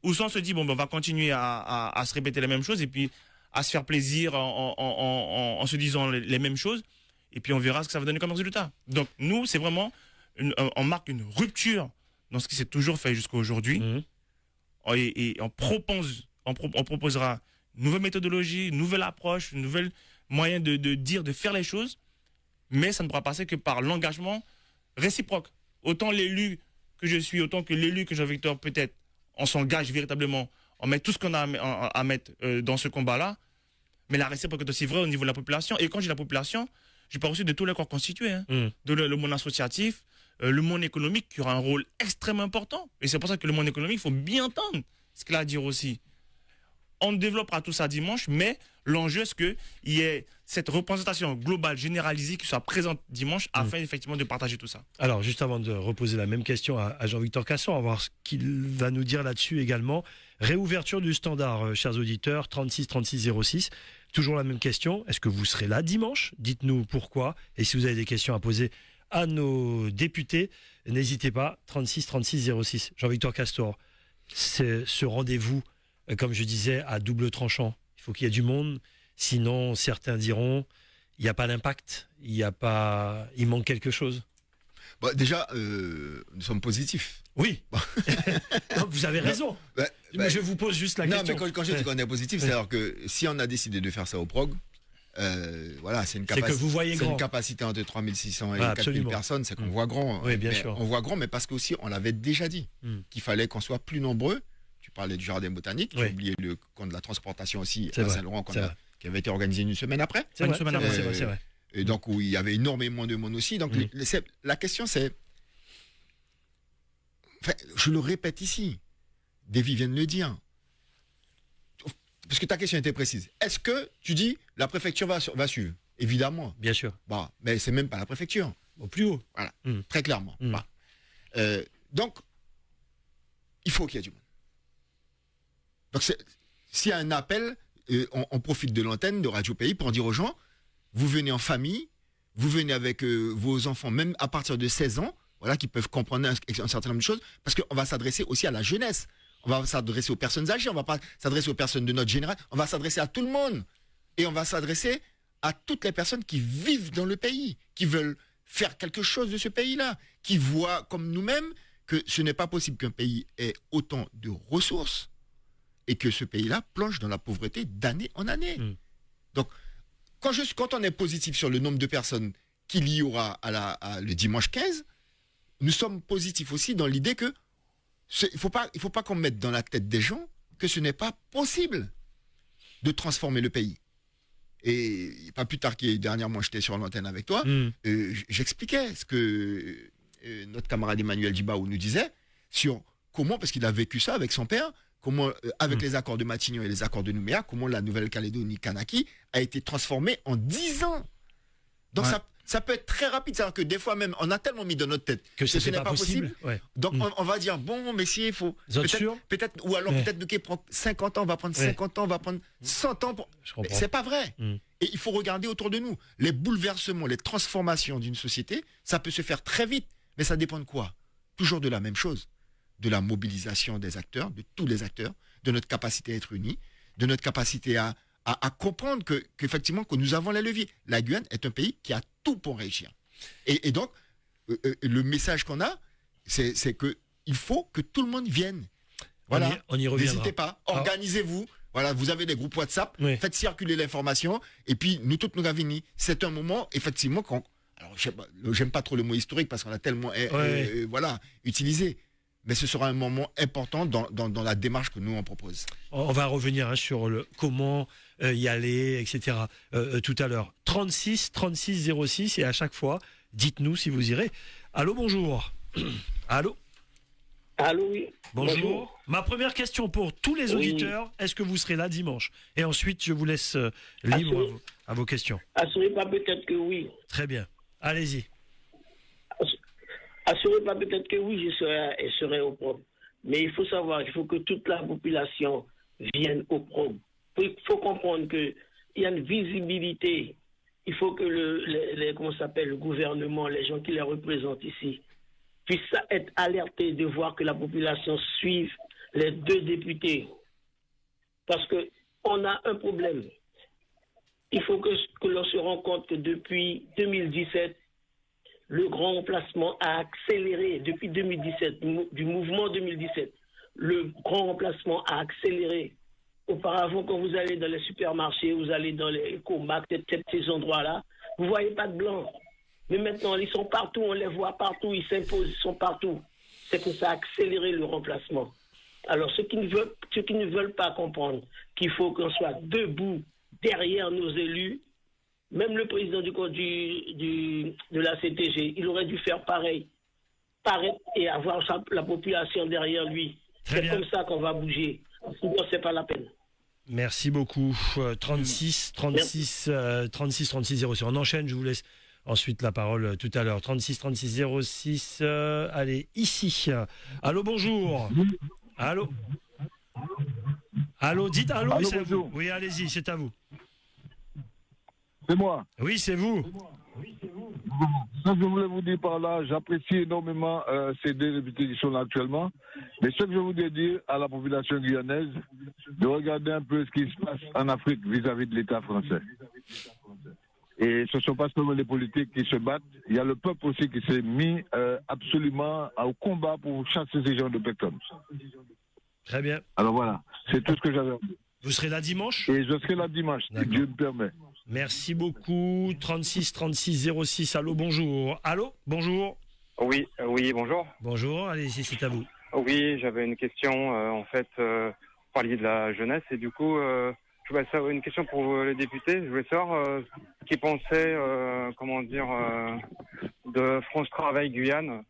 ou soit on se dit, bon, ben, on va continuer à se répéter les mêmes choses et puis à se faire plaisir en se disant les mêmes choses, et puis on verra ce que ça va donner comme résultat. Donc nous, c'est vraiment, on marque une rupture dans ce qui s'est toujours fait jusqu'à aujourd'hui, et on proposera une nouvelle méthodologie, une nouvelle approche, une nouvelle moyen de dire, de faire les choses, mais ça ne pourra passer que par l'engagement réciproque. Autant l'élu que je suis, autant que l'élu que Jean-Victor peut-être, on s'engage véritablement, on met tout ce qu'on a à mettre dans ce combat-là, mais la réciproque est aussi vraie au niveau de la population. Et quand je dis la population, je parle aussi de tous les corps constitués, de le monde associatif, le monde économique qui aura un rôle extrêmement important. Et c'est pour ça que le monde économique, il faut bien entendre ce qu'il a à dire aussi. On développera tout ça dimanche, mais l'enjeu, c'est qu'il y ait cette représentation globale, généralisée, qui soit présente dimanche, afin effectivement de partager tout ça. Alors, juste avant de reposer la même question à Jean-Victor Casson, on va voir ce qu'il va nous dire là-dessus également. Réouverture du standard, chers auditeurs, 36 36 06. Toujours la même question. Est-ce que vous serez là dimanche? Dites-nous pourquoi. Et si vous avez des questions à poser à nos députés, n'hésitez pas, 36 36 06. Jean-Victor Castor, c'est ce rendez-vous, comme je disais, à double tranchant. Il faut qu'il y ait du monde, sinon certains diront il n'y a pas d'impact, il manque quelque chose. Bon, déjà, nous sommes positifs. Oui, non, vous avez raison. Mais je vous pose juste la question. Non, mais quand je dis qu'on est positif, c'est-à-dire que si on a décidé de faire ça au prog, voilà, c'est une capacité entre 3600 et 4000 personnes, c'est qu'on voit grand. Oui, bien sûr. On voit grand, mais parce qu'aussi, on l'avait déjà dit, qu'il fallait qu'on soit plus nombreux. Tu parlais du jardin botanique, j'ai oublié le camp de la transportation aussi à Saint-Laurent qui avait été organisé une semaine après. C'est vrai. Et donc, où il y avait énormément de monde aussi. Donc, la question, c'est... Enfin, je le répète ici. Davy vient de le dire. Parce que ta question était précise. Est-ce que tu dis la préfecture va suivre? Évidemment. Bien sûr. Bah, mais c'est même pas la préfecture. Au plus haut. Voilà, très clairement. Bah. Donc, il faut qu'il y ait du monde. Donc, s'il y a un appel, on profite de l'antenne de Radio Pays pour dire aux gens, vous venez en famille, vous venez avec vos enfants, même à partir de 16 ans, voilà, qui peuvent comprendre un certain nombre de choses, parce qu'on va s'adresser aussi à la jeunesse. On va s'adresser aux personnes âgées, on va pas s'adresser aux personnes de notre génération, on va s'adresser à tout le monde. Et on va s'adresser à toutes les personnes qui vivent dans le pays, qui veulent faire quelque chose de ce pays-là, qui voient comme nous-mêmes que ce n'est pas possible qu'un pays ait autant de ressources et que ce pays-là plonge dans la pauvreté d'année en année. Donc, quand on est positif sur le nombre de personnes qu'il y aura le dimanche 15, nous sommes positifs aussi dans l'idée que il faut pas qu'on mette dans la tête des gens que ce n'est pas possible de transformer le pays. Et pas plus tard dernièrement, j'étais sur l'antenne avec toi, j'expliquais ce que notre camarade Emmanuel Djibaou nous disait sur comment, parce qu'il a vécu ça avec son père, comment, avec les accords de Matignon et les accords de Nouméa, comment la Nouvelle-Calédonie Kanaki a été transformée en 10 ans. Donc ça peut être très rapide. C'est-à-dire que des fois même, on a tellement mis dans notre tête que ce n'est pas possible. Donc on va dire, bon, messieurs, il faut... Peut-être, ou alors peut-être nous prend 50 ans, on va prendre 50 ans, on va prendre 100 ans. C'est pas vrai. Et il faut regarder autour de nous. Les bouleversements, les transformations d'une société, ça peut se faire très vite. Mais ça dépend de quoi? Toujours de la même chose. De la mobilisation des acteurs, de tous les acteurs, de notre capacité à être unis, de notre capacité à comprendre qu'effectivement, que nous avons les leviers. La Guyane est un pays qui a tout pour réussir. Et donc, le message qu'on a, c'est qu'il faut que tout le monde vienne. Voilà. On y reviendra. N'hésitez pas, organisez-vous. Voilà, vous avez des groupes WhatsApp, faites circuler l'information, et puis nous toutes nous avons. C'est un moment, effectivement, alors j'aime pas trop le mot historique parce qu'on a tellement utilisé. Mais ce sera un moment important dans la démarche que nous on propose. On va revenir sur comment y aller, etc. Tout à l'heure. 36 06 et à chaque fois, dites-nous si vous irez. Allô, bonjour. Allô. Allô, oui. Bonjour. Ma première question pour tous les auditeurs, est-ce que vous serez là dimanche? Et ensuite, je vous laisse libre à vos questions. Assurez pas, peut-être que oui. Très bien. Allez-y. Assurez pas, peut-être que oui, je serai au prom. Mais il faut savoir, il faut que toute la population vienne au prom. Il faut comprendre qu'il y a une visibilité. Il faut que le gouvernement, les gens qui les représentent ici, puissent être alertés de voir que la population suive les deux députés. Parce qu'on a un problème. Il faut que l'on se rende compte que depuis 2017, le grand remplacement a accéléré. Depuis 2017, du mouvement 2017, le grand remplacement a accéléré. Auparavant, quand vous allez dans les supermarchés, vous allez dans les Comac, ces endroits-là, vous ne voyez pas de blancs. Mais maintenant, ils sont partout, on les voit partout, ils s'imposent, ils sont partout. C'est que ça a accéléré le remplacement. Alors, ceux qui ne veulent pas comprendre qu'il faut qu'on soit debout derrière nos élus, même le président de la CTG, il aurait dû faire pareil. Paraître et avoir la population derrière lui. C'est comme ça qu'on va bouger. Sinon, c'est pas la peine. Merci beaucoup. 36 06. On enchaîne, je vous laisse ensuite la parole tout à l'heure. 36 06. Allez, ici. Allô, bonjour. Allô. Allô, dites allô. Allô, c'est à bonjour. vous. Oui, allez-y, c'est à vous. C'est moi. Oui, c'est vous. Ce que je voulais vous dire par là, j'apprécie énormément ces deux députés qui sont là actuellement. Mais ce que je voudrais dire à la population guyanaise, de regarder un peu ce qui se passe en Afrique vis-à-vis de l'État français. Et ce ne sont pas seulement les politiques qui se battent, il y a le peuple aussi qui s'est mis absolument au combat pour chasser ces gens de personnes. Très bien. Alors voilà, c'est tout ce que j'avais à dire. Vous serez là dimanche? Et je serai là dimanche, si Dieu me permet. Merci beaucoup. 36 06. Allô, bonjour. Allô, bonjour. Oui, bonjour. Bonjour, allez-y, c'est à vous. Oui, j'avais une question. En fait, vous parliez de la jeunesse et du coup, je voulais savoir une question pour les députés. Je voulais savoir ce qu'ils pensaient, de France Travail Guyane.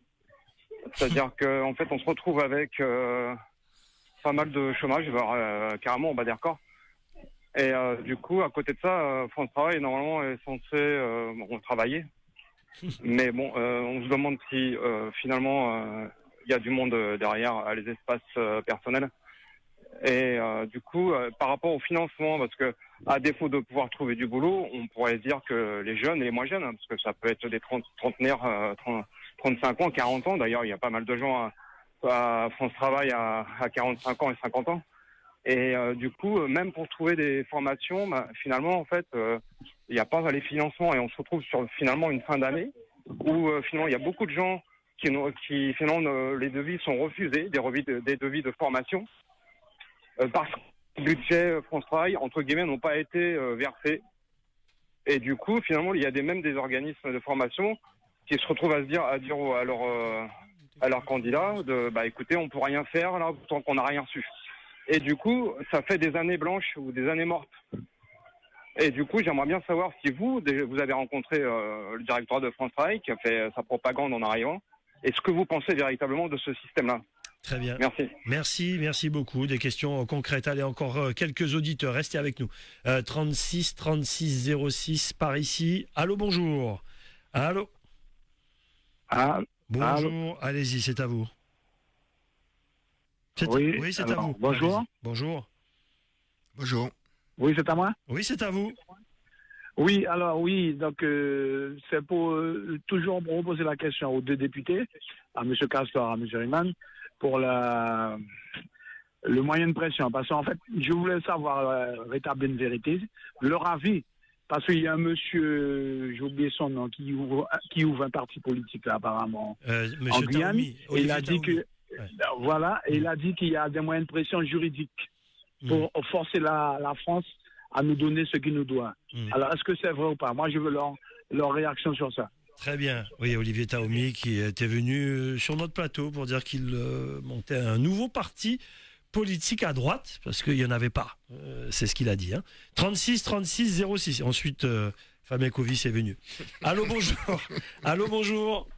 C'est-à-dire qu'en fait, on se retrouve avec pas mal de chômage, voire carrément on bat des records. Et du coup, à côté de ça, France Travail normalement est censé travailler. Mais bon, on se demande si finalement il y a du monde derrière les espaces personnels. Et du coup, par rapport au financement, parce que à défaut de pouvoir trouver du boulot, on pourrait dire que les jeunes et les moins jeunes, parce que ça peut être des trentenaires, 35 ans, 40 ans. D'ailleurs, il y a pas mal de gens à France Travail à 45 ans et 50 ans. Et du coup, même pour trouver des formations, finalement, en fait, il n'y a pas les financements et on se retrouve sur finalement une fin d'année où finalement il y a beaucoup de gens qui finalement les devis sont refusés, des devis de formation parce que le budget France Travail entre guillemets n'ont pas été versés. Et du coup, finalement, il y a même des organismes de formation qui se retrouvent à dire à leurs candidats écoutez, on peut rien faire là tant qu'on n'a rien reçu. Et du coup, ça fait des années blanches ou des années mortes. Et du coup, j'aimerais bien savoir si vous avez rencontré le directeur de France Travail qui a fait sa propagande en arrivant, et ce que vous pensez véritablement de ce système-là. Très bien. Merci. Merci beaucoup. Des questions concrètes. Allez, encore quelques auditeurs. Restez avec nous. 36 36 06 par ici. Allô, bonjour. Allô. Bonjour. Allez-y, c'est à vous. Oui, c'est à vous. Bonjour. Allez-y. Bonjour. Oui, c'est à moi? Oui, c'est à vous. Oui, donc c'est pour toujours reposer la question aux deux députés, à M. Castor, à M. Riemann, pour le moyen de pression. Parce qu'en fait, je voulais savoir, rétablir une vérité, leur avis, parce qu'il y a un monsieur, j'ai oublié son nom, qui ouvre un parti politique là, apparemment en Guyane, et il a dit que et il a dit qu'il y a des moyens de pression juridiques pour forcer la France à nous donner ce qu'il nous doit. Alors, est-ce que c'est vrai ou pas? Moi, je veux leur réaction sur ça. Très bien. Oui, Olivier Taoumi qui était venu sur notre plateau pour dire qu'il montait un nouveau parti politique à droite, parce qu'il n'y en avait pas. C'est ce qu'il a dit. 36 36 06. Ensuite, Fabien Covis est venu. Allô, bonjour. Allô, bonjour.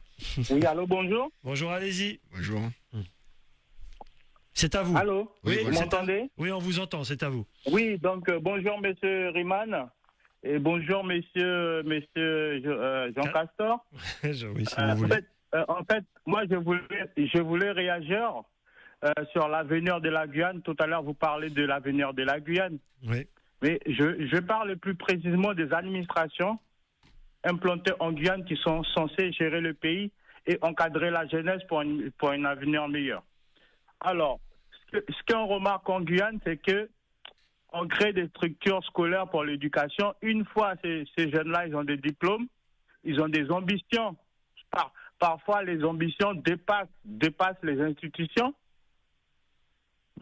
Oui, allô, bonjour. Bonjour, allez-y. Bonjour. C'est à vous. Allô, oui, vous m'entendez? Oui, on vous entend, c'est à vous. Oui, donc bonjour monsieur Riemann et bonjour monsieur Jean Castor. Oui, si vous voulez. En fait, moi je voulais réagir sur l'avenir de la Guyane. Tout à l'heure, vous parlez de l'avenir de la Guyane. Oui. Mais je parle plus précisément des administrations implantées en Guyane qui sont censées gérer le pays et encadrer la jeunesse pour un avenir meilleur. Alors, ce qu'on remarque en Guyane, c'est que on crée des structures scolaires pour l'éducation. Une fois ces jeunes-là, ils ont des diplômes, ils ont des ambitions. Parfois, les ambitions dépassent les institutions,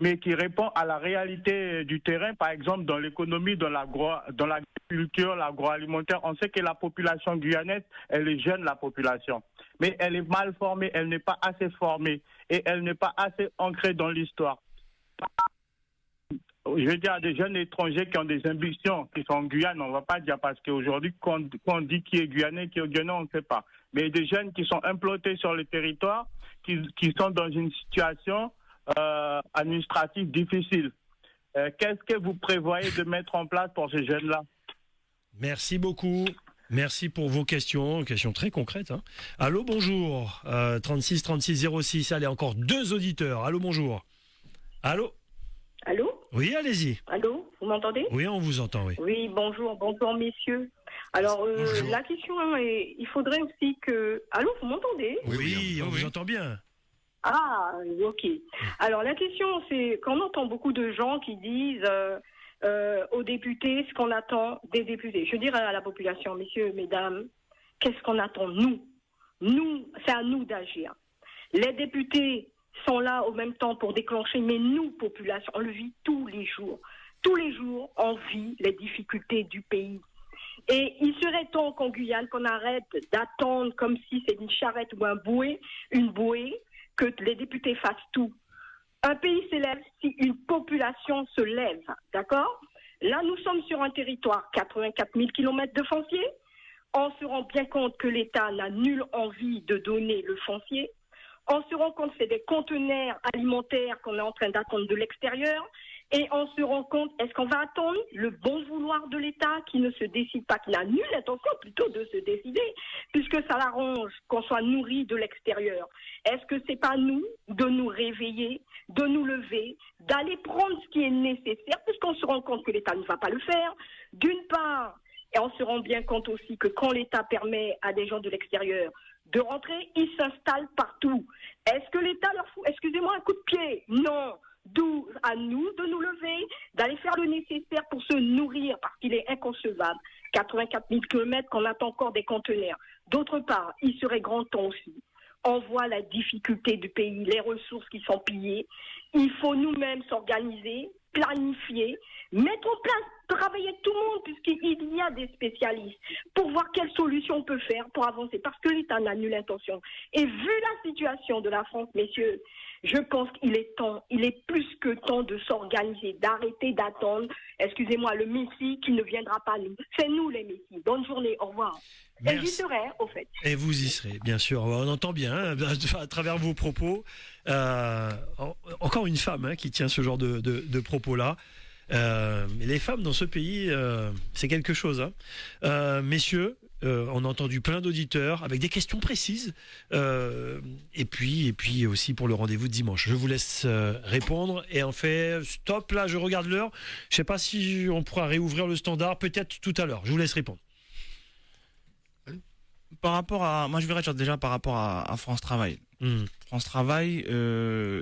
mais qui répondent à la réalité du terrain. Par exemple, dans l'économie, dans l'agriculture, l'agroalimentaire, on sait que la population guyanaise, elle est jeune, la population. Mais elle est mal formée, elle n'est pas assez formée et elle n'est pas assez ancrée dans l'histoire. Je veux dire, des jeunes étrangers qui ont des ambitions, qui sont en Guyane, on ne va pas dire, parce qu'aujourd'hui, quand on dit qui est Guyanais, on ne sait pas. Mais des jeunes qui sont implantés sur le territoire, qui sont dans une situation administrative difficile. Qu'est-ce que vous prévoyez de mettre en place pour ces jeunes-là? Merci beaucoup. Merci pour vos questions très concrètes. Allô, bonjour. 36 36 06. Allez, encore deux auditeurs. Allô, bonjour. Allô. Allô. Oui, allez-y. Allô, vous m'entendez? Oui, on vous entend, oui. Oui, bonjour messieurs. Alors, la question est, il faudrait aussi que... Allô, vous m'entendez? Oui, on vous entend bien. Ah, ok. Alors, la question, c'est qu'on entend beaucoup de gens qui disent aux députés ce qu'on attend des députés. Je dirais à la population, messieurs, mesdames, qu'est-ce qu'on attend, nous? Nous, c'est à nous d'agir. Les députés sont là au même temps pour déclencher, mais nous, population, on le vit tous les jours. Tous les jours, on vit les difficultés du pays. Et il serait temps qu'en Guyane, qu'on arrête d'attendre comme si c'est une charrette ou une bouée, que les députés fassent tout. Un pays s'élève si une population se lève, d'accord? Là, nous sommes sur un territoire, 84 000 km de foncier. On se rend bien compte que l'État n'a nulle envie de donner le foncier. On se rend compte que c'est des conteneurs alimentaires qu'on est en train d'attendre de l'extérieur. Et on se rend compte, est-ce qu'on va attendre le bon vouloir de l'État qui ne se décide pas, qui n'a nulle intention plutôt de se décider, puisque ça l'arrange qu'on soit nourri de l'extérieur. Est-ce que c'est pas nous de nous réveiller, de nous lever, d'aller prendre ce qui est nécessaire, puisqu'on se rend compte que l'État ne va pas le faire, d'une part, et on se rend bien compte aussi que quand l'État permet à des gens de l'extérieur de rentrer, ils s'installent partout. Est-ce que l'État leur fout, excusez-moi, un coup de pied? Non. D'où à nous de nous lever, d'aller faire le nécessaire pour se nourrir, parce qu'il est inconcevable. 84 000 km qu'on attend encore des conteneurs. D'autre part, il serait grand temps aussi. On voit la difficulté du pays, les ressources qui sont pillées. Il faut nous-mêmes s'organiser, planifier, mettre en place, travailler avec tout le monde, puisqu'il y a des spécialistes, pour voir quelles solutions on peut faire pour avancer, parce que l'État n'a nulle intention. Et vu la situation de la France, messieurs, je pense qu'il est temps, il est plus que temps de s'organiser, d'arrêter d'attendre, excusez-moi, le Messie qui ne viendra pas nous. C'est nous les Messies. Bonne journée, au revoir. Merci. Et j'y serai, au fait. Et vous y serez, bien sûr. On entend bien, hein, à travers vos propos, encore une femme qui tient ce genre de propos-là. Mais les femmes dans ce pays, c'est quelque chose. Hein. Messieurs, on a entendu plein d'auditeurs avec des questions précises. Et puis aussi pour le rendez-vous de dimanche. Je vous laisse répondre. Et en fait, stop, là, je regarde l'heure. Je ne sais pas si on pourra réouvrir le standard, peut-être tout à l'heure. Je vous laisse répondre. Par rapport à, moi je verrais déjà par rapport à France Travail. France Travail,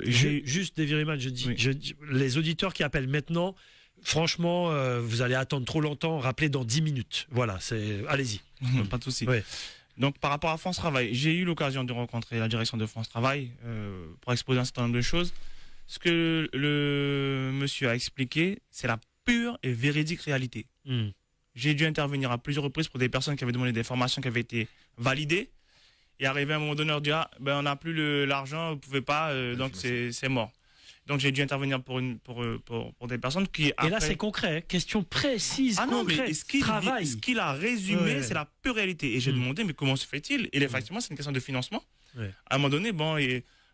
juste Davy Riemann, je dis, les auditeurs qui appellent maintenant, franchement, vous allez attendre trop longtemps. Rappelez dans 10 minutes. Voilà, allez-y. Pas de souci. Ouais. Donc par rapport à France Travail, j'ai eu l'occasion de rencontrer la direction de France Travail pour exposer un certain nombre de choses. Ce que le monsieur a expliqué, c'est la pure et véridique réalité. J'ai dû intervenir à plusieurs reprises pour des personnes qui avaient demandé des formations qui avaient été validées. Et arrivé à un moment donné, on leur dit on n'a plus l'argent, vous pouvez pas, donc c'est mort. Donc j'ai dû intervenir pour des personnes qui. Après... Et là c'est concret, question précise, concrète. Mais ce qu'il a résumé, c'est la pure réalité. Et j'ai demandé mais comment se fait-il? Et effectivement, c'est une question de financement. Ouais. À un moment donné,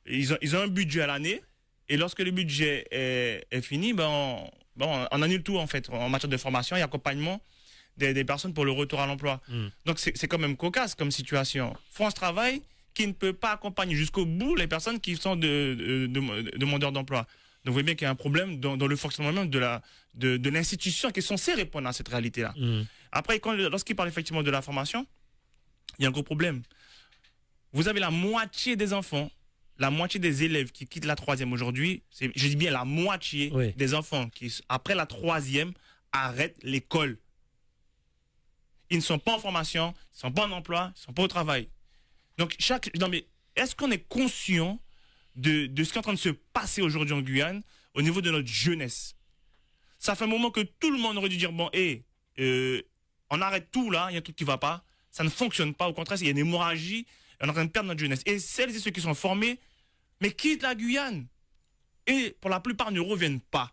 ils ont un budget à l'année. Et lorsque le budget est fini, on annule tout en fait en matière de formation et accompagnement des personnes pour le retour à l'emploi. Donc c'est quand même cocasse comme situation. France Travail qui ne peut pas accompagner jusqu'au bout les personnes qui sont demandeurs d'emploi. Donc vous voyez bien qu'il y a un problème dans le fonctionnement même de l'institution qui est censée répondre à cette réalité-là. Après, lorsqu'il parle effectivement de la formation, il y a un gros problème. Vous avez la moitié des enfants, la moitié des élèves qui quittent la 3e aujourd'hui, je dis bien la moitié des enfants qui, après la 3e, arrêtent l'école. Ils ne sont pas en formation, ils ne sont pas en emploi, ils ne sont pas au travail. Donc, est-ce qu'on est conscient de ce qui est en train de se passer aujourd'hui en Guyane au niveau de notre jeunesse? Ça fait un moment que tout le monde aurait dû dire, on arrête tout là, il y a un truc qui ne va pas, ça ne fonctionne pas, au contraire, il y a une hémorragie, on est en train de perdre notre jeunesse. Et celles et ceux qui sont formés, mais quittent la Guyane. Et pour la plupart ne reviennent pas.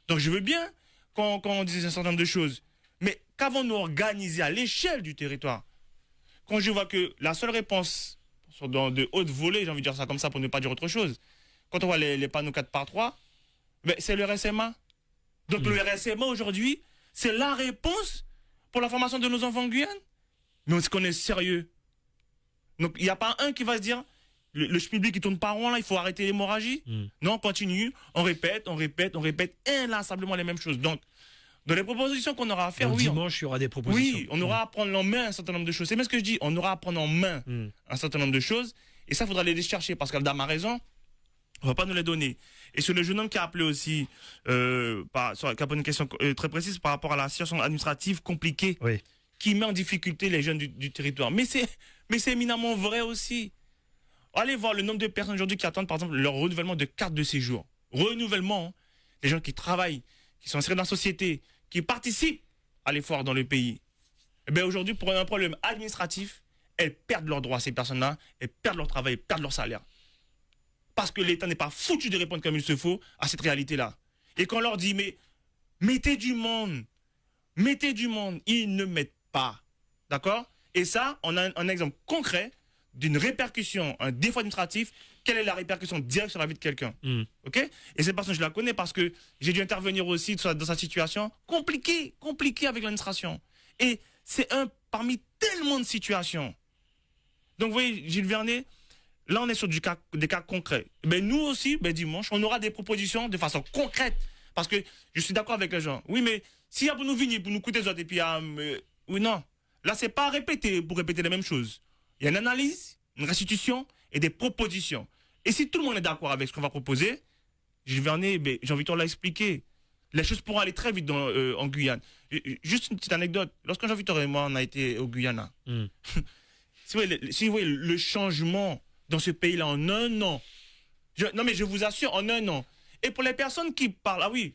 Donc je veux bien qu'on dise un certain nombre de choses. Mais qu'avons-nous organisé à l'échelle du territoire? Quand je vois que la seule réponse de haute volée, j'ai envie de dire ça comme ça pour ne pas dire autre chose, quand on voit les panneaux 4x3, c'est le RSMA. Donc le RSMA aujourd'hui, c'est la réponse pour la formation de nos enfants en Guyane. Mais est-ce qu'on est sérieux? Donc il n'y a pas un qui va se dire, le public qui tourne pas rond là, il faut arrêter l'hémorragie. Non, on continue, on répète inlassablement les mêmes choses. Donc, dans les propositions qu'on aura à faire, dimanche, il y aura des propositions. Oui, on aura à prendre en main un certain nombre de choses. C'est bien ce que je dis, on aura à prendre en main un certain nombre de choses. Et ça, il faudra les chercher parce qu'Aldam a raison. On ne va pas nous les donner. Et sur le jeune homme qui a appelé aussi, qui a posé une question très précise par rapport à la situation administrative compliquée, qui met en difficulté les jeunes du territoire. Mais c'est éminemment vrai aussi. Allez voir le nombre de personnes aujourd'hui qui attendent, par exemple, leur renouvellement de carte de séjour. Renouvellement, les gens qui travaillent, qui sont inscrits dans la société, qui participent à l'effort dans le pays. Eh bien aujourd'hui, pour un problème administratif, elles perdent leurs droits, ces personnes-là, elles perdent leur travail, elles perdent leur salaire. Parce que l'État n'est pas foutu de répondre comme il se faut à cette réalité-là. Et quand on leur dit, mais Mettez du monde. Mettez du monde. Ils ne mettent pas. D'accord? Et ça, on a un exemple concret d'une répercussion, un défaut administratif. Quelle est la répercussion directe sur la vie de quelqu'un? Ok? Et cette personne, je la connais parce que j'ai dû intervenir aussi dans sa situation compliquée avec l'administration. Et c'est un parmi tellement de situations. Donc, vous voyez, Gilles Vernet, là, on est sur des cas concrets. Ben, nous aussi, dimanche, on aura des propositions de façon concrète. Parce que je suis d'accord avec les gens. Oui, mais s'il y a pour nous venir, pour nous coûter les autres, et puis, oui, non. Là, c'est pas répéter pour répéter les mêmes choses. Il y a une analyse, une restitution et des propositions. Et si tout le monde est d'accord avec ce qu'on va proposer, Gilles Vernet, Jean-Victor l'a expliqué. Les choses pourront aller très vite en Guyane. Juste une petite anecdote. Lorsque Jean-Victor et moi, on a été au Guyana, si vous voyez le changement dans ce pays-là en un an, non mais je vous assure, en un an. Et pour les personnes qui parlent, ah oui,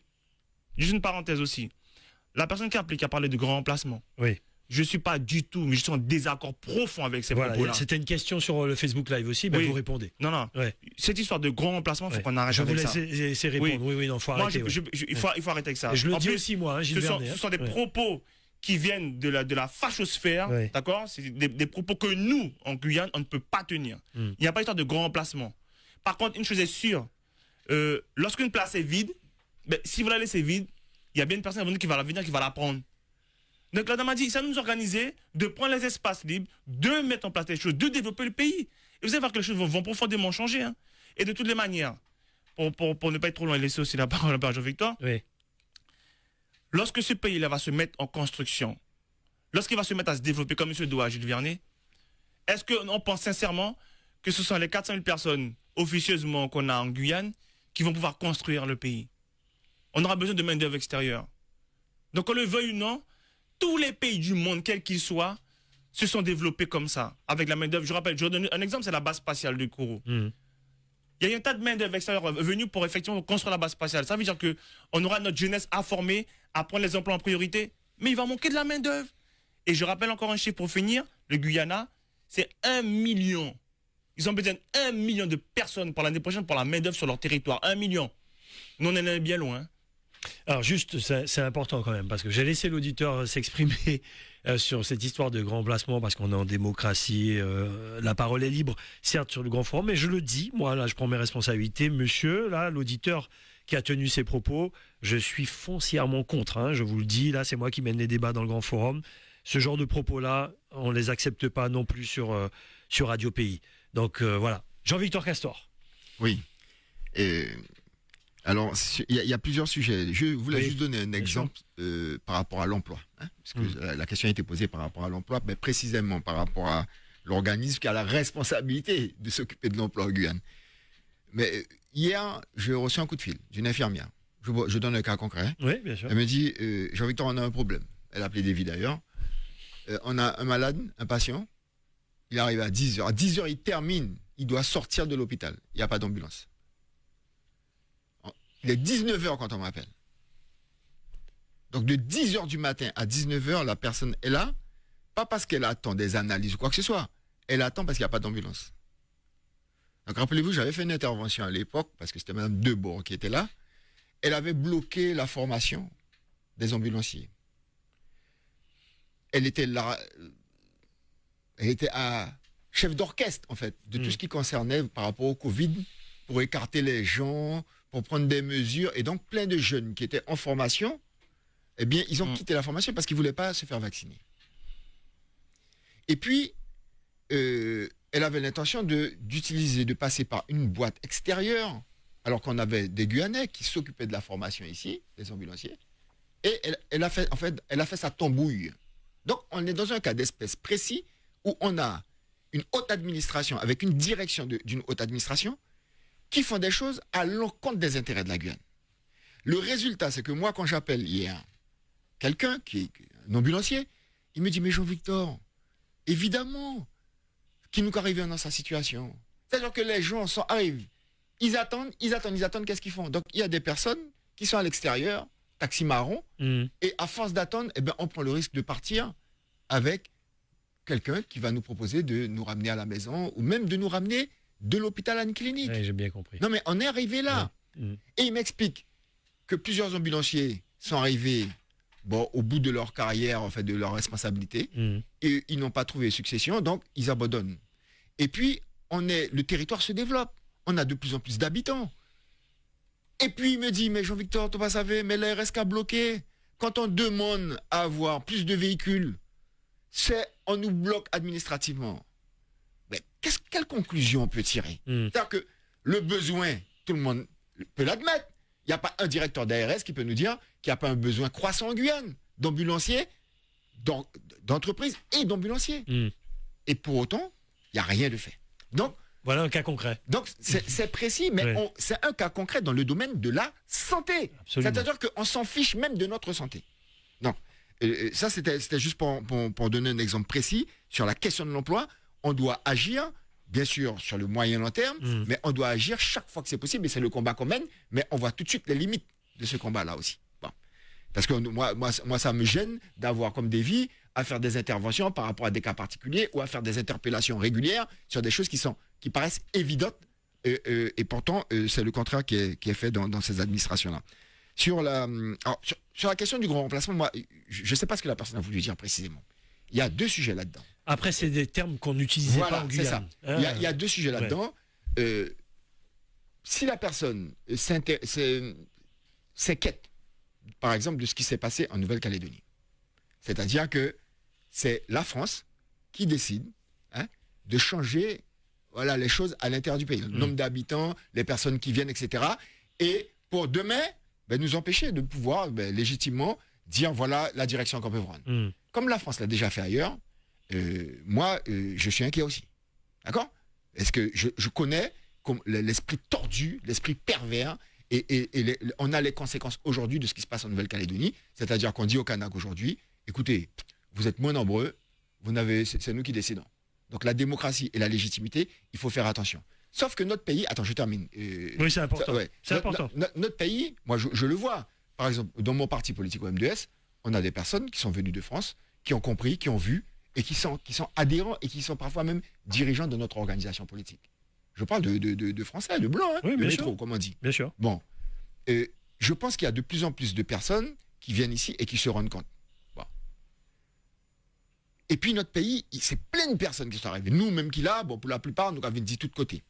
juste une parenthèse aussi. La personne qui a parlé de grand remplacement. Oui. Je ne suis pas du tout, mais je suis en désaccord profond avec ces propos-là. C'était une question sur le Facebook Live aussi, oui. Vous répondez. Non. Ouais. Cette histoire de grand remplacement, il faut qu'on arrête avec ça. Je vous laisse répondre. Oui, non, il faut arrêter. Il faut arrêter avec ça. Et je le dis aussi, moi, Gilles Vernet. Ce sont des propos qui viennent de la fachosphère, d'accord? C'est des propos que nous, en Guyane, on ne peut pas tenir. Il n'y a pas d'histoire de grand remplacement. Par contre, une chose est sûre, lorsqu'une place est vide, si vous la laissez vide, il y a bien une personne qui va venir qui va la prendre. Donc la dame a dit, ça nous organiser, de prendre les espaces libres, de mettre en place les choses, de développer le pays. Et vous allez voir que les choses vont profondément changer. Hein. Et de toutes les manières, pour ne pas être trop loin et laisser aussi la parole à Jean-Victor, lorsque ce pays-là va se mettre en construction, lorsqu'il va se mettre à se développer comme M. Doha, Gilles Vernet, est-ce qu'on pense sincèrement que ce sont les 400 000 personnes officieusement qu'on a en Guyane qui vont pouvoir construire le pays? On aura besoin de main-d'œuvre extérieure. Donc qu'on le veuille ou non, tous les pays du monde, quels qu'ils soient, se sont développés comme ça, avec la main-d'œuvre. Je rappelle, je donne un exemple, c'est la base spatiale de Kourou. Il y a un tas de main-d'œuvre extérieure venue pour effectivement construire la base spatiale. Ça veut dire qu'on aura notre jeunesse à former, à prendre les emplois en priorité, mais il va manquer de la main-d'œuvre. Et je rappelle encore un chiffre pour finir, le Guyana, c'est 1 million. Ils ont besoin d'1 million de personnes pour l'année prochaine pour la main-d'œuvre sur leur territoire. 1 million. Nous, on en est bien loin. Alors juste, c'est important quand même, parce que j'ai laissé l'auditeur s'exprimer sur cette histoire de grand placement, parce qu'on est en démocratie, la parole est libre, certes sur le grand forum, mais je le dis, moi là je prends mes responsabilités, monsieur, là l'auditeur qui a tenu ses propos, je suis foncièrement contre, hein, je vous le dis, là c'est moi qui mène les débats dans le grand forum, ce genre de propos-là, on les accepte pas non plus sur Radio Pays. Donc voilà, Jean-Victor Castor. Oui. Alors, il y a plusieurs sujets. Je voulais juste donner un exemple par rapport à l'emploi. Hein, parce que la question a été posée par rapport à l'emploi, mais précisément par rapport à l'organisme qui a la responsabilité de s'occuper de l'emploi en Guyane. Mais hier, j'ai reçu un coup de fil d'une infirmière. Je donne un cas concret. Hein. Oui, bien sûr. Elle me dit, Jean-Victor, on a un problème. Elle a appelé David d'ailleurs. On a un malade, un patient. Il arrive à 10h. À 10h, il termine. Il doit sortir de l'hôpital. Il n'y a pas d'ambulance. Il est 19h quand on m'appelle. Donc de 10h du matin à 19h, la personne est là, pas parce qu'elle attend des analyses ou quoi que ce soit. Elle attend parce qu'il n'y a pas d'ambulance. Donc rappelez-vous, j'avais fait une intervention à l'époque, parce que c'était Mme Debord qui était là. Elle avait bloqué la formation des ambulanciers. Elle était là, elle était chef d'orchestre, en fait, de tout ce qui concernait par rapport au Covid, pour écarter les gens, pour prendre des mesures. Et donc, plein de jeunes qui étaient en formation, eh bien, ils ont quitté la formation parce qu'ils ne voulaient pas se faire vacciner. Et puis, elle avait l'intention de passer par une boîte extérieure, alors qu'on avait des Guyanais qui s'occupaient de la formation ici, des ambulanciers. Et elle a fait sa tambouille. Donc, on est dans un cas d'espèce précis où on a une haute administration avec une direction d'une haute administration qui font des choses à l'encontre des intérêts de la Guyane. Le résultat, c'est que moi, quand j'appelle hier quelqu'un qui est un ambulancier, il me dit, mais Jean-Victor, évidemment, qui nous arrive dans sa situation. C'est-à-dire que les gens arrivent, ils attendent, qu'est-ce qu'ils font? Donc, il y a des personnes qui sont à l'extérieur, taxi marron, et à force d'attendre, eh ben, on prend le risque de partir avec quelqu'un qui va nous proposer de nous ramener à la maison, ou même de nous ramener de l'hôpital à une clinique. Oui, j'ai bien compris. Non, mais on est arrivé là. Et il m'explique que plusieurs ambulanciers sont arrivés au bout de leur carrière, en fait, de leur responsabilité, et ils n'ont pas trouvé succession, donc ils abandonnent. Et puis, le territoire se développe. On a de plus en plus d'habitants. Et puis, il me dit, mais Jean-Victor, tu vas savoir, mais la RSK a bloqué. Quand on demande à avoir plus de véhicules, on nous bloque administrativement. Mais quelle conclusion on peut tirer? C'est-à-dire que le besoin, tout le monde peut l'admettre. Il n'y a pas un directeur d'ARS qui peut nous dire qu'il n'y a pas un besoin croissant en Guyane d'ambulanciers, d'entreprises et d'ambulanciers. Et pour autant, il n'y a rien de fait. Donc, voilà un cas concret. Donc, c'est précis, mais c'est un cas concret dans le domaine de la santé. C'est-à-dire qu'on s'en fiche même de notre santé. Donc, ça, c'était juste pour donner un exemple précis sur la question de l'emploi. On doit agir, bien sûr, sur le moyen long terme, mais on doit agir chaque fois que c'est possible, et c'est le combat qu'on mène, mais on voit tout de suite les limites de ce combat-là aussi. Bon. Parce que moi, ça me gêne d'avoir comme défi à faire des interventions par rapport à des cas particuliers ou à faire des interpellations régulières sur des choses qui paraissent évidentes, et pourtant, c'est le contraire qui est fait dans ces administrations-là. Sur la question du grand remplacement, moi, je ne sais pas ce que la personne a voulu dire précisément. Il y a deux sujets là-dedans. Après, c'est des termes qu'on n'utilisait pas en Guyane. C'est ça. Il y a deux sujets là-dedans. Si la personne s'inquiète, par exemple, de ce qui s'est passé en Nouvelle-Calédonie, c'est-à-dire que c'est la France qui décide de changer les choses à l'intérieur du pays. Le nombre d'habitants, les personnes qui viennent, etc. Et pour demain, nous empêcher de pouvoir légitimement dire voilà la direction qu'on peut prendre. Comme la France l'a déjà fait ailleurs, moi, je suis inquiet aussi. D'accord? Parce que je connais l'esprit tordu, l'esprit pervers, et on a les conséquences aujourd'hui de ce qui se passe en Nouvelle-Calédonie. C'est-à-dire qu'on dit au Kanak aujourd'hui, écoutez, vous êtes moins nombreux, c'est nous qui décidons. Donc la démocratie et la légitimité, il faut faire attention. Sauf que notre pays, attends, je termine. Oui, c'est important. C'est important. Notre pays, moi je le vois. Par exemple, dans mon parti politique au MDS, on a des personnes qui sont venues de France, qui ont compris, qui ont vu, et qui sont adhérents et qui sont parfois même dirigeants de notre organisation politique. Je parle de Français, de Blancs, oui, de métro, comme on dit. Bien sûr. Bon, je pense qu'il y a de plus en plus de personnes qui viennent ici et qui se rendent compte. Bon. Et puis notre pays, c'est plein de personnes qui sont arrivées. Nous, même qui là, pour la plupart, nous avons dit tout de côté.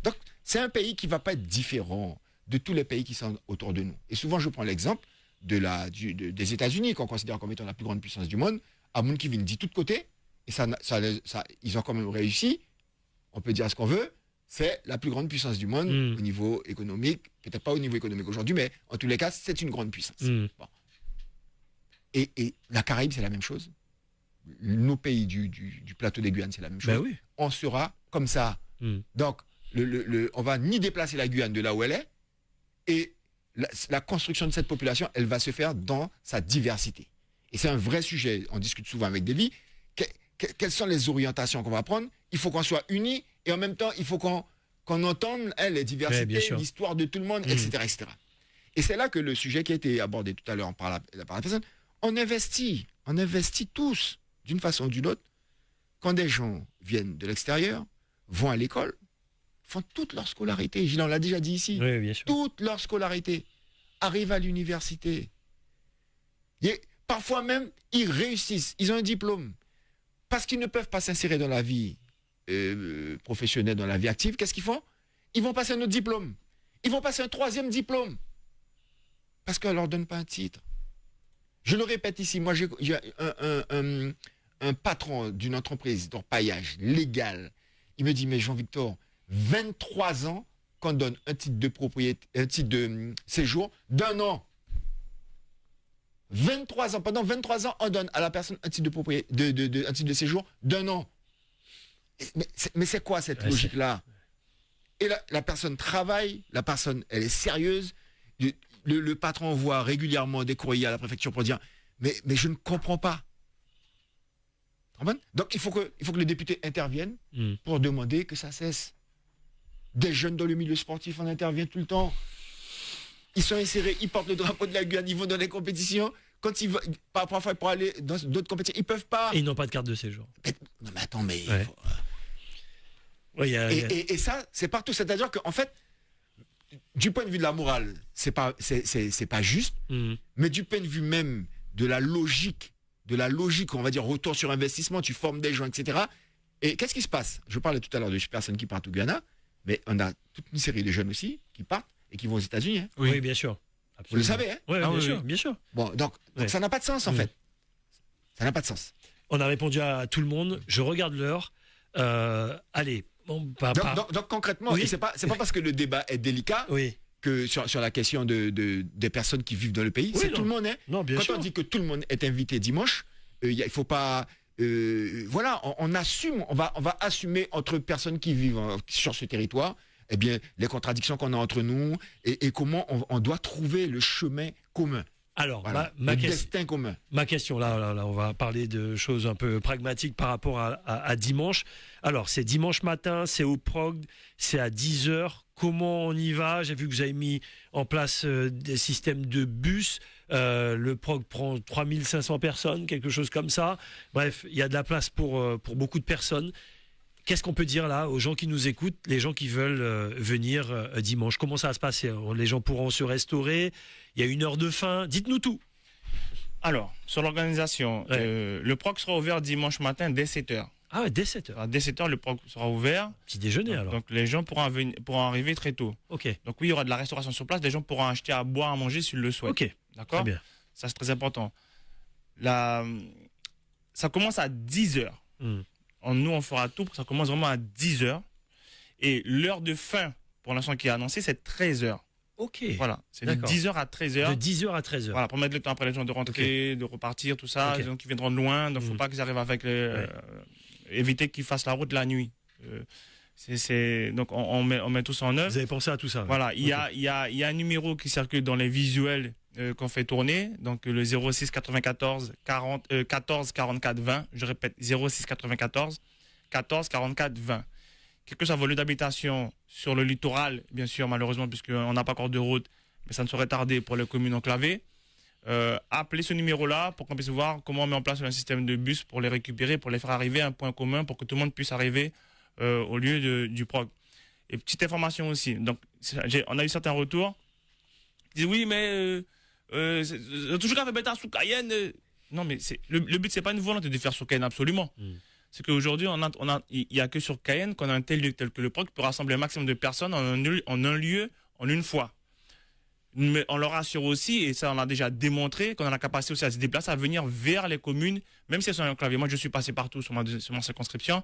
Donc, c'est un pays qui ne va pas être différent de tous les pays qui sont autour de nous. Et souvent, je prends l'exemple des États-Unis, qu'on considère comme étant la plus grande puissance du monde, à monde qui vient dit tout de côté, et ils ont quand même réussi, on peut dire ce qu'on veut, c'est la plus grande puissance du monde au niveau économique, peut-être pas au niveau économique aujourd'hui, mais en tous les cas, c'est une grande puissance. Bon. Et la Caraïbe, c'est la même chose. Nos pays du plateau des Guyanes, c'est la même chose. Oui. On sera comme ça. Donc, on va ni déplacer la Guyane de là où elle est, et la construction de cette population, elle va se faire dans sa diversité. Et c'est un vrai sujet, on discute souvent avec Davy. Quelles sont les orientations qu'on va prendre? Il faut qu'on soit unis, et en même temps, il faut qu'on entende les diversités, l'histoire de tout le monde, etc., etc. Et c'est là que le sujet qui a été abordé tout à l'heure par la personne, on investit tous, d'une façon ou d'une autre. Quand des gens viennent de l'extérieur, vont à l'école, font toute leur scolarité, on l'a déjà dit ici, toute leur scolarité, arrivent à l'université. Et parfois même, ils réussissent, ils ont un diplôme. Parce qu'ils ne peuvent pas s'insérer dans la vie professionnelle, dans la vie active, qu'est-ce qu'ils font? Ils vont passer un autre diplôme. Ils vont passer un troisième diplôme. Parce qu'on ne leur donne pas un titre. Je le répète ici, moi j'ai un patron d'une entreprise d'orpaillage légal. Il me dit, mais Jean-Victor, 23 ans qu'on donne un titre de propriété, un titre de séjour d'1 an. 23 ans, pendant 23 ans, on donne à la personne un titre de propriété, un titre de séjour d'1 an. Mais c'est quoi cette logique-là? Et la personne travaille, la personne, elle est sérieuse. Le patron envoie régulièrement des courriers à la préfecture pour dire mais je ne comprends pas. Donc il faut que les députés interviennent pour demander que ça cesse. Des jeunes dans le milieu sportif, on intervient tout le temps. Ils sont insérés, ils portent le drapeau de la Guyane, ils vont dans les compétitions. Quand ils veulent, parfois pour aller dans d'autres compétitions, ils ne peuvent pas. Et ils n'ont pas de carte de séjour. Non mais attends, mais... Ouais. Et ça, c'est partout. C'est-à-dire qu'en fait, du point de vue de la morale, c'est pas juste, mais du point de vue même de la logique, on va dire retour sur investissement, tu formes des gens, etc. Et qu'est-ce qui se passe? Je parlais tout à l'heure de personnes qui partent au Ghana, mais on a toute une série de jeunes aussi qui partent et qui vont aux États-Unis. Hein. Oui, bien sûr. Absolument. Vous le savez, hein? Oui, bien sûr. Bon, donc ça n'a pas de sens en fait. Ça n'a pas de sens. On a répondu à tout le monde. Je regarde l'heure. Allez. Donc concrètement, c'est pas parce que le débat est délicat que sur la question des personnes qui vivent dans le pays, c'est tout le monde. Hein. Non, bien Quand sûr. on dit que tout le monde est invité dimanche, il faut pas. Voilà, on assume, on va assumer entre personnes qui vivent sur ce territoire, eh bien, les contradictions qu'on a entre nous et comment on doit trouver le chemin commun. Alors, voilà, le destin commun. Ma question, là, on va parler de choses un peu pragmatiques par rapport à dimanche. Alors, c'est dimanche matin, c'est au prog, c'est à 10h. Comment on y va? J'ai vu que vous avez mis en place des systèmes de bus. Le prog prend 3500 personnes, quelque chose comme ça. Bref, il y a de la place pour beaucoup de personnes. Qu'est-ce qu'on peut dire là aux gens qui nous écoutent, les gens qui veulent venir dimanche? Comment ça va se passer? Les gens pourront se restaurer? Il y a 1 heure de fin? Dites-nous tout. Alors, sur l'organisation, le PROC sera ouvert dimanche matin dès 7h. Ah, dès 7h. Alors, dès 7h, le PROC sera ouvert. Petit déjeuner alors. Donc les gens pourront arriver très tôt. Ok. Donc oui, il y aura de la restauration sur place. Les gens pourront acheter à boire, à manger s'ils le souhaitent. Ok. D'accord. Très bien. Ça, c'est très important. Ça commence à 10h. Nous, on fera tout pour que ça commence vraiment à 10h. Et l'heure de fin, pour l'instant, qui est annoncée, c'est 13h. Ok. Voilà. C'est de 10h à 13h. De 10h à 13h. Voilà, pour mettre le temps après les gens de rentrer, de repartir, tout ça. Les gens qui viendront de loin. Donc, il ne faut pas qu'ils arrivent avec éviter qu'ils fassent la route la nuit. Donc, on met tout ça en œuvre. Vous avez pensé à tout ça? Voilà. Il y a un numéro qui circule dans les visuels qu'on fait tourner. Donc, le 06 94 14 44 20. Je répète, 06 94 14 44 20. Quel que soit vos lieux d'habitation sur le littoral, bien sûr, malheureusement, puisqu'on n'a pas encore de route, mais ça ne saurait tarder pour les communes enclavées. Appelez ce numéro-là pour qu'on puisse voir comment on met en place un système de bus pour les récupérer, pour les faire arriver à un point commun, pour que tout le monde puisse arriver au lieu du PROG. Et petite information aussi, donc on a eu certains retours qui disent oui, mais toujours qu'à faire bêta sous Cayenne. Non, mais le but, c'est pas une volonté de faire sur Cayenne, absolument. C'est qu'aujourd'hui, il n'y a que sur Cayenne qu'on a un tel lieu tel que le PROG peut rassembler un maximum de personnes en un lieu, en une fois. Mais on leur assure aussi, et ça on a déjà démontré, qu'on a la capacité aussi à se déplacer, à venir vers les communes, même si elles sont enclavées. Moi, je suis passé partout sur ma circonscription,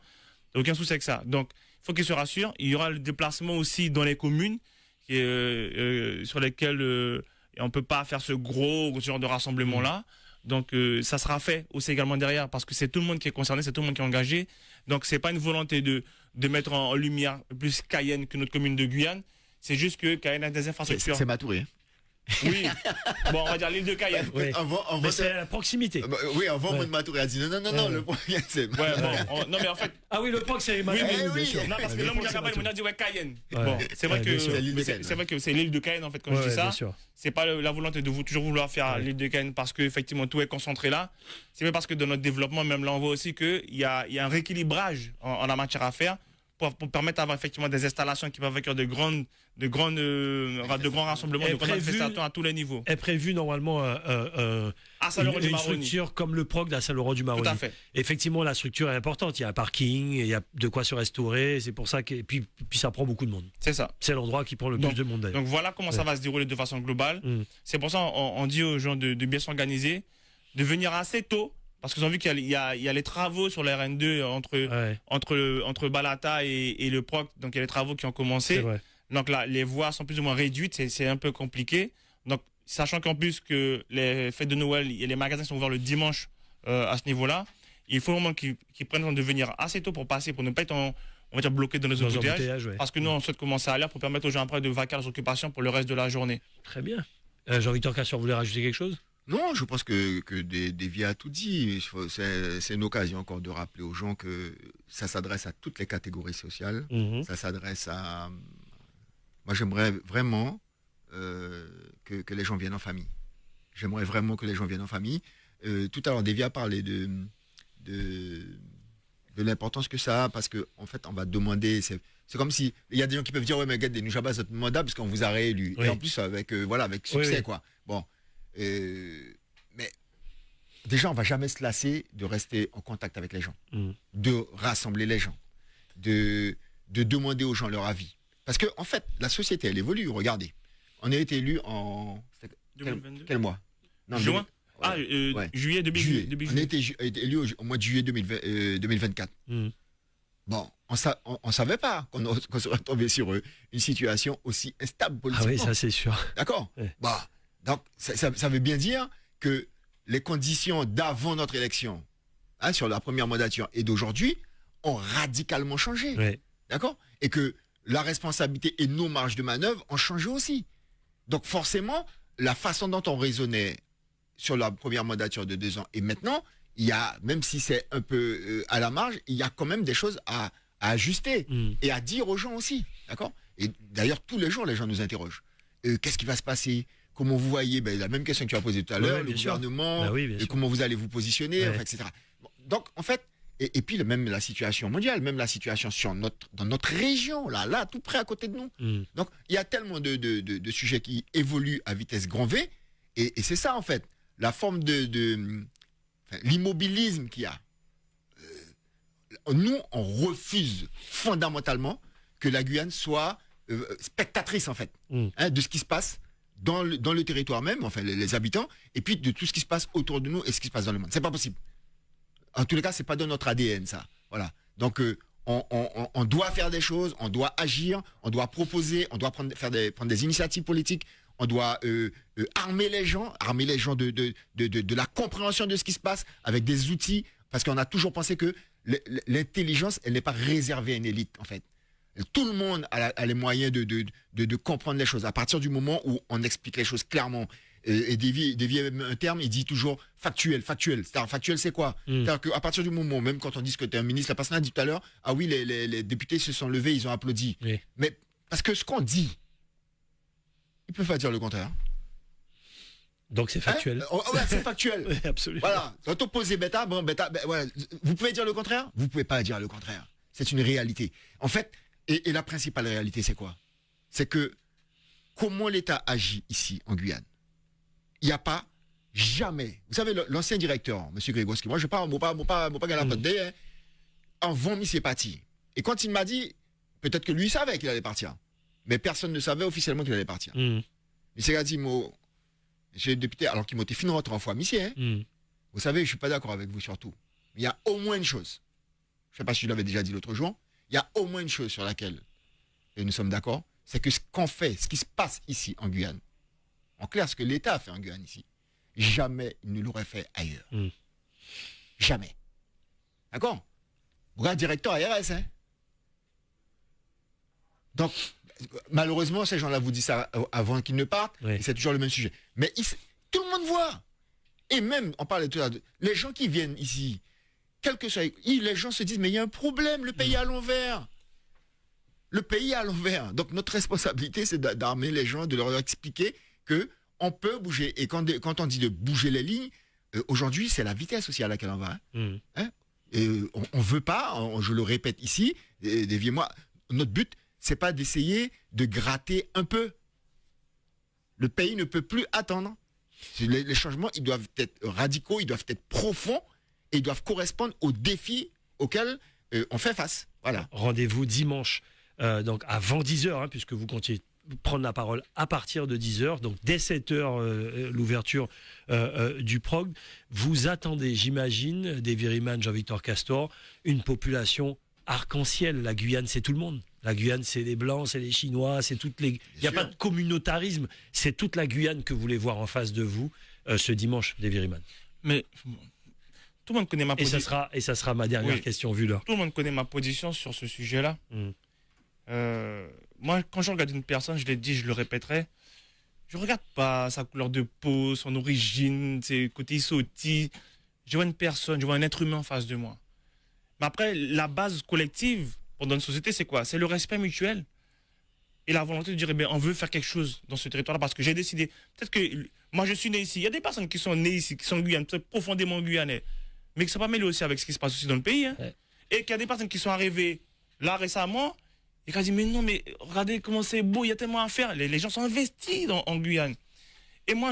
aucun souci avec ça. Donc, il faut qu'ils se rassurent. Il y aura le déplacement aussi dans les communes sur lesquelles on ne peut pas faire ce genre de rassemblement-là. Donc, ça sera fait aussi également derrière, parce que c'est tout le monde qui est concerné, c'est tout le monde qui est engagé. Donc, c'est pas une volonté de mettre en lumière plus Cayenne que notre commune de Guyane. C'est juste que Cayenne a des infrastructures. C'est Matouré. Oui. Bon, on va dire l'île de Cayenne. Oui. Mais c'est à la proximité. Oui, avant, mon Matouré a dit non, le point, c'est. Non, mais en fait. Ah oui, le PROG, c'est Matouré. Oui, bien sûr. Non, parce que là, on a dit Cayenne. Bon, c'est vrai que c'est l'île de Cayenne, en fait, quand je dis ça. C'est pas la volonté de toujours vouloir faire l'île de Cayenne parce qu'effectivement, tout est concentré là. C'est même parce que dans notre développement, même là, on voit aussi qu'il y a un rééquilibrage en la matière à faire. Pour permettre d'avoir effectivement des installations qui peuvent accueillir de grands rassemblements, de grandes manifestations à tous les niveaux. Est prévu normalement une structure comme le PROG à Saint-Laurent-du-Maroni. Tout à fait. Effectivement, la structure est importante. Il y a un parking, il y a de quoi se restaurer. C'est pour ça que puis ça prend beaucoup de monde. C'est ça. C'est l'endroit qui prend le plus de monde d'ailleurs. Donc voilà comment ça va se dérouler de façon globale. C'est pour ça on dit aux gens de bien s'organiser, de venir assez tôt. Parce qu'ils ont vu qu'il y a les travaux sur la RN2 entre Balata et le PROC. Donc, il y a les travaux qui ont commencé. Donc, là, les voies sont plus ou moins réduites. C'est un peu compliqué. Donc, sachant qu'en plus que les fêtes de Noël et les magasins sont ouverts le dimanche à ce niveau-là, il faut vraiment qu'ils prennent le temps de venir assez tôt pour passer, pour ne pas être, on va dire, bloqué dans les embouteillages. Parce que nous, on souhaite commencer à l'heure pour permettre aux gens après de vaquer à leurs occupations pour le reste de la journée. Très bien. Jean-Victor Casseur, vous voulez rajouter quelque chose? Non, je pense que Davy a tout dit. C'est une occasion encore de rappeler aux gens que ça s'adresse à toutes les catégories sociales. Ça s'adresse à... Moi, j'aimerais vraiment que les gens viennent en famille. J'aimerais vraiment que les gens viennent en famille. Tout à l'heure, Davy a parlé de de l'importance que ça a, parce que en fait, on va demander. C'est comme si il y a des gens qui peuvent dire, ouais, mais regardez, nous jamais notre mandat parce qu'on vous a réélu. Oui. Et en plus avec avec succès, Oui. quoi. Bon, mais déjà, on va jamais se lasser de rester en contact avec les gens, de rassembler les gens, de demander aux gens leur avis. Parce que en fait, la société, elle évolue. Regardez, on a été élu en 2022. Quel mois? Non, Juin. Ouais. Juillet, début juillet. juillet. On a été élu au mois de juillet 2024. Bon, on savait pas qu'on serait tombé sur une situation aussi instable politiquement. Ah oui, ça c'est sûr. D'accord. Ouais. Bah, donc ça veut bien dire que les conditions d'avant notre élection, sur la première mandature et d'aujourd'hui, ont radicalement changé. Ouais. D'accord. Et que la responsabilité et nos marges de manœuvre ont changé aussi. Donc forcément, la façon dont on raisonnait sur la première mandature de 2 ans et maintenant, il y a, même si c'est un peu à la marge, il y a quand même des choses à ajuster et à dire aux gens aussi. D'accord. Et d'ailleurs, tous les jours, les gens nous interrogent. Qu'est-ce qui va se passer? Comment vous voyez? La même question que tu as posée tout à l'heure, le gouvernement, comment vous allez vous positionner, etc. Bon, donc, en fait, et puis même la situation mondiale, même la situation dans notre région, là, tout près à côté de nous. Donc, il y a tellement de sujets qui évoluent à vitesse grand V, et c'est ça, en fait, la forme l'immobilisme qu'il y a. Nous, on refuse fondamentalement que la Guyane soit spectatrice, en fait, de ce qui se passe dans le territoire même, enfin les habitants, et puis de tout ce qui se passe autour de nous et ce qui se passe dans le monde. C'est pas possible. En tous les cas, c'est pas dans notre ADN, ça. Voilà. Donc, on doit faire des choses, on doit agir, on doit proposer, on doit prendre des initiatives politiques, on doit armer les gens de la compréhension de ce qui se passe avec des outils, parce qu'on a toujours pensé que l'intelligence, elle n'est pas réservée à une élite, en fait. Tout le monde a les moyens de comprendre les choses. À partir du moment où on explique les choses clairement, et dévier un terme, il dit toujours factuel. C'est-à-dire, factuel, c'est quoi? C'est-à-dire qu'à partir du moment, même quand on dit que tu es un ministre, la personne a dit tout à l'heure, ah oui, les députés se sont levés, ils ont applaudi. Oui. Mais parce que ce qu'on dit, ils ne peuvent pas dire le contraire. Donc c'est factuel. Ouais, c'est factuel. Oui, absolument. Voilà. Quand on pose bêta, ouais. Vous pouvez dire le contraire? Vous ne pouvez pas dire le contraire. C'est une réalité. En fait, et la principale réalité, c'est quoi? C'est que comment l'État agit ici, en Guyane, il n'y a pas jamais. Vous savez, l'ancien directeur, M. Grégoski, moi je parle, pas avant Miss parti. Et quand il m'a dit, peut-être que lui savait qu'il allait partir, mais personne ne savait officiellement qu'il allait partir. M. Gadi, monsieur le député, alors qu'il m'a été fini en 3 fois, monsieur, vous savez, je ne suis pas d'accord avec vous surtout. Il y a au moins une chose, je ne sais pas si je l'avais déjà dit l'autre jour, il y a au moins une chose sur laquelle nous sommes d'accord, c'est que ce qu'on fait, ce qui se passe ici en Guyane, en clair, ce que l'État a fait en Guyane ici, jamais il ne l'aurait fait ailleurs. Jamais. D'accord? Regarde, directeur ARS, hein? Donc, malheureusement, ces gens-là vous disent ça avant qu'ils ne partent, et c'est toujours le même sujet. Mais tout le monde voit. Et même, on parlait tout à l'heure, les gens qui viennent ici, quel que soit, les gens se disent, mais il y a un problème, le pays est à l'envers. Le pays est à l'envers. Donc, notre responsabilité, c'est d'armer les gens, de leur expliquer que on peut bouger. Et quand on dit de bouger les lignes, aujourd'hui, c'est la vitesse aussi à laquelle on va. Et on veut pas, je le répète ici, déviez-moi, notre but, c'est pas d'essayer de gratter un peu. Le pays ne peut plus attendre. Les changements, ils doivent être radicaux, ils doivent être profonds et ils doivent correspondre aux défis auxquels on fait face. Voilà. Rendez-vous dimanche, donc avant 10h, puisque vous comptiez prendre la parole à partir de 10h, donc dès 7h, l'ouverture du PROG. Vous attendez, j'imagine, des Viriman, Jean-Victor Castor, une population arc-en-ciel. La Guyane, c'est tout le monde. La Guyane, c'est les Blancs, c'est les Chinois, c'est toutes les... Il n'y a pas de communautarisme, c'est toute la Guyane que vous voulez voir en face de vous ce dimanche, des Viriman. Mais tout le monde connaît ma position. Et ça sera ma dernière question, vu l'heure. Tout le monde connaît ma position sur ce sujet-là. Moi, quand je regarde une personne, je l'ai dit, je le répéterai, je ne regarde pas sa couleur de peau, son origine, ses côtés sautis. Je vois une personne, je vois un être humain en face de moi. Mais après, la base collective pour une société, c'est quoi? C'est le respect mutuel et la volonté de dire, on veut faire quelque chose dans ce territoire-là parce que j'ai décidé. Peut-être que moi, je suis né ici. Il y a des personnes qui sont nées ici, qui sont Guyanais, profondément Guyanais, mais qui ne sont pas mêlées aussi avec ce qui se passe aussi dans le pays. Et qu'il y a des personnes qui sont arrivées là récemment et qui ont dit mais non, mais regardez comment c'est beau, il y a tellement à faire. Les gens sont investis en Guyane. Et moi,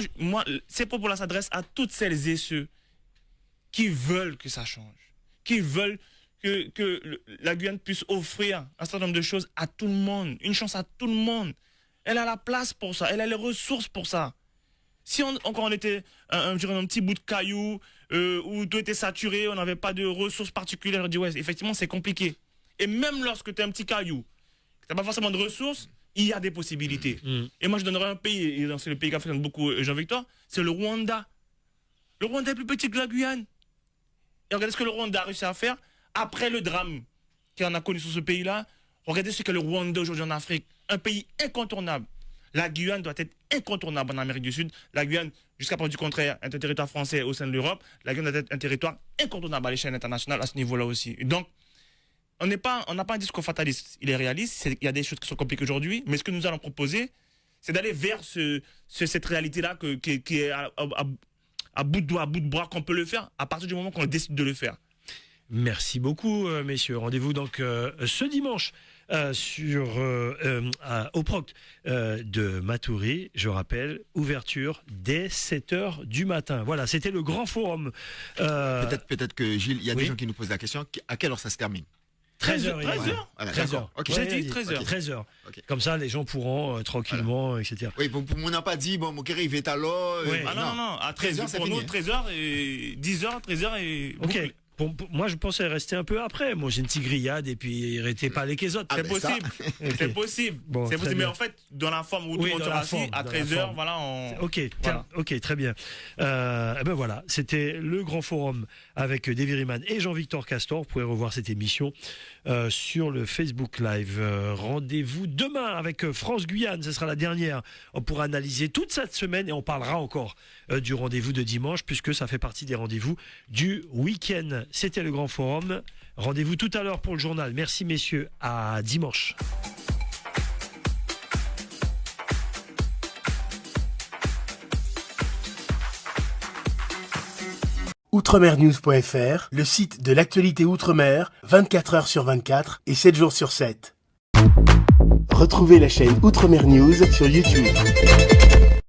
ces propos-là s'adressent à toutes celles et ceux qui veulent que ça change, qui veulent que la Guyane puisse offrir un certain nombre de choses à tout le monde, une chance à tout le monde. Elle a la place pour ça, elle a les ressources pour ça. Si on était un petit bout de caillou, où tout était saturé, on n'avait pas de ressources particulières, on dit ouais, effectivement, c'est compliqué. Et même lorsque tu es un petit caillou, que tu n'as pas forcément de ressources, il y a des possibilités. Et moi, je donnerais un pays, et c'est le pays qui affectionne beaucoup Jean-Victor, c'est le Rwanda. Le Rwanda est plus petit que la Guyane. Et regardez ce que le Rwanda a réussi à faire après le drame qu'on a connu sur ce pays-là. Regardez ce que le Rwanda aujourd'hui en Afrique. Un pays incontournable. La Guyane doit être incontournable en Amérique du Sud. La Guyane, jusqu'à preuve du contraire, est un territoire français au sein de l'Europe. La Guyane doit être un territoire incontournable à l'échelle internationale à ce niveau-là aussi. Et donc, on n'a pas un discours fataliste. Il est réaliste. Il y a des choses qui sont compliquées aujourd'hui. Mais ce que nous allons proposer, c'est d'aller vers cette réalité-là qui est à bout de doigt, à bout de bras qu'on peut le faire à partir du moment qu'on décide de le faire. Merci beaucoup, messieurs. Rendez-vous donc ce dimanche au Proct de Matoury. Je rappelle, ouverture dès 7h du matin. Voilà, c'était le grand forum. Peut-être que Gilles, il y a des gens qui nous posent la question, à quelle heure ça se termine? 13h. 13h. Okay. J'ai dit 13h. 13h. Okay. Comme ça, les gens pourront tranquillement, etc. Oui, on n'a pas dit, bon, mon chéri, il va être à l'heure. Non. À 13h, pour nous, 13h et 10h, 13h et... Ok. Moi, je pensais rester un peu après. Moi, j'ai une petite grillade et puis arrêtez pas les autres. C'est possible. C'est possible. Bon, c'est possible. Mais en fait, dans la forme où tout le monde sera assis, à 13h, voilà. Ok, très bien. Ben voilà, c'était le grand forum avec Davy Riemann et Jean-Victor Castor. Vous pouvez revoir cette émission sur le Facebook Live. Rendez-vous demain avec France Guyane. Ce sera la dernière. On pourra analyser toute cette semaine et on parlera encore du rendez-vous de dimanche puisque ça fait partie des rendez-vous du week-end. C'était le grand forum. Rendez-vous tout à l'heure pour le journal. Merci messieurs. À dimanche. Outremernews.fr, le site de l'actualité Outre-mer, 24h sur 24 et 7 jours sur 7. Retrouvez la chaîne Outremer News sur YouTube.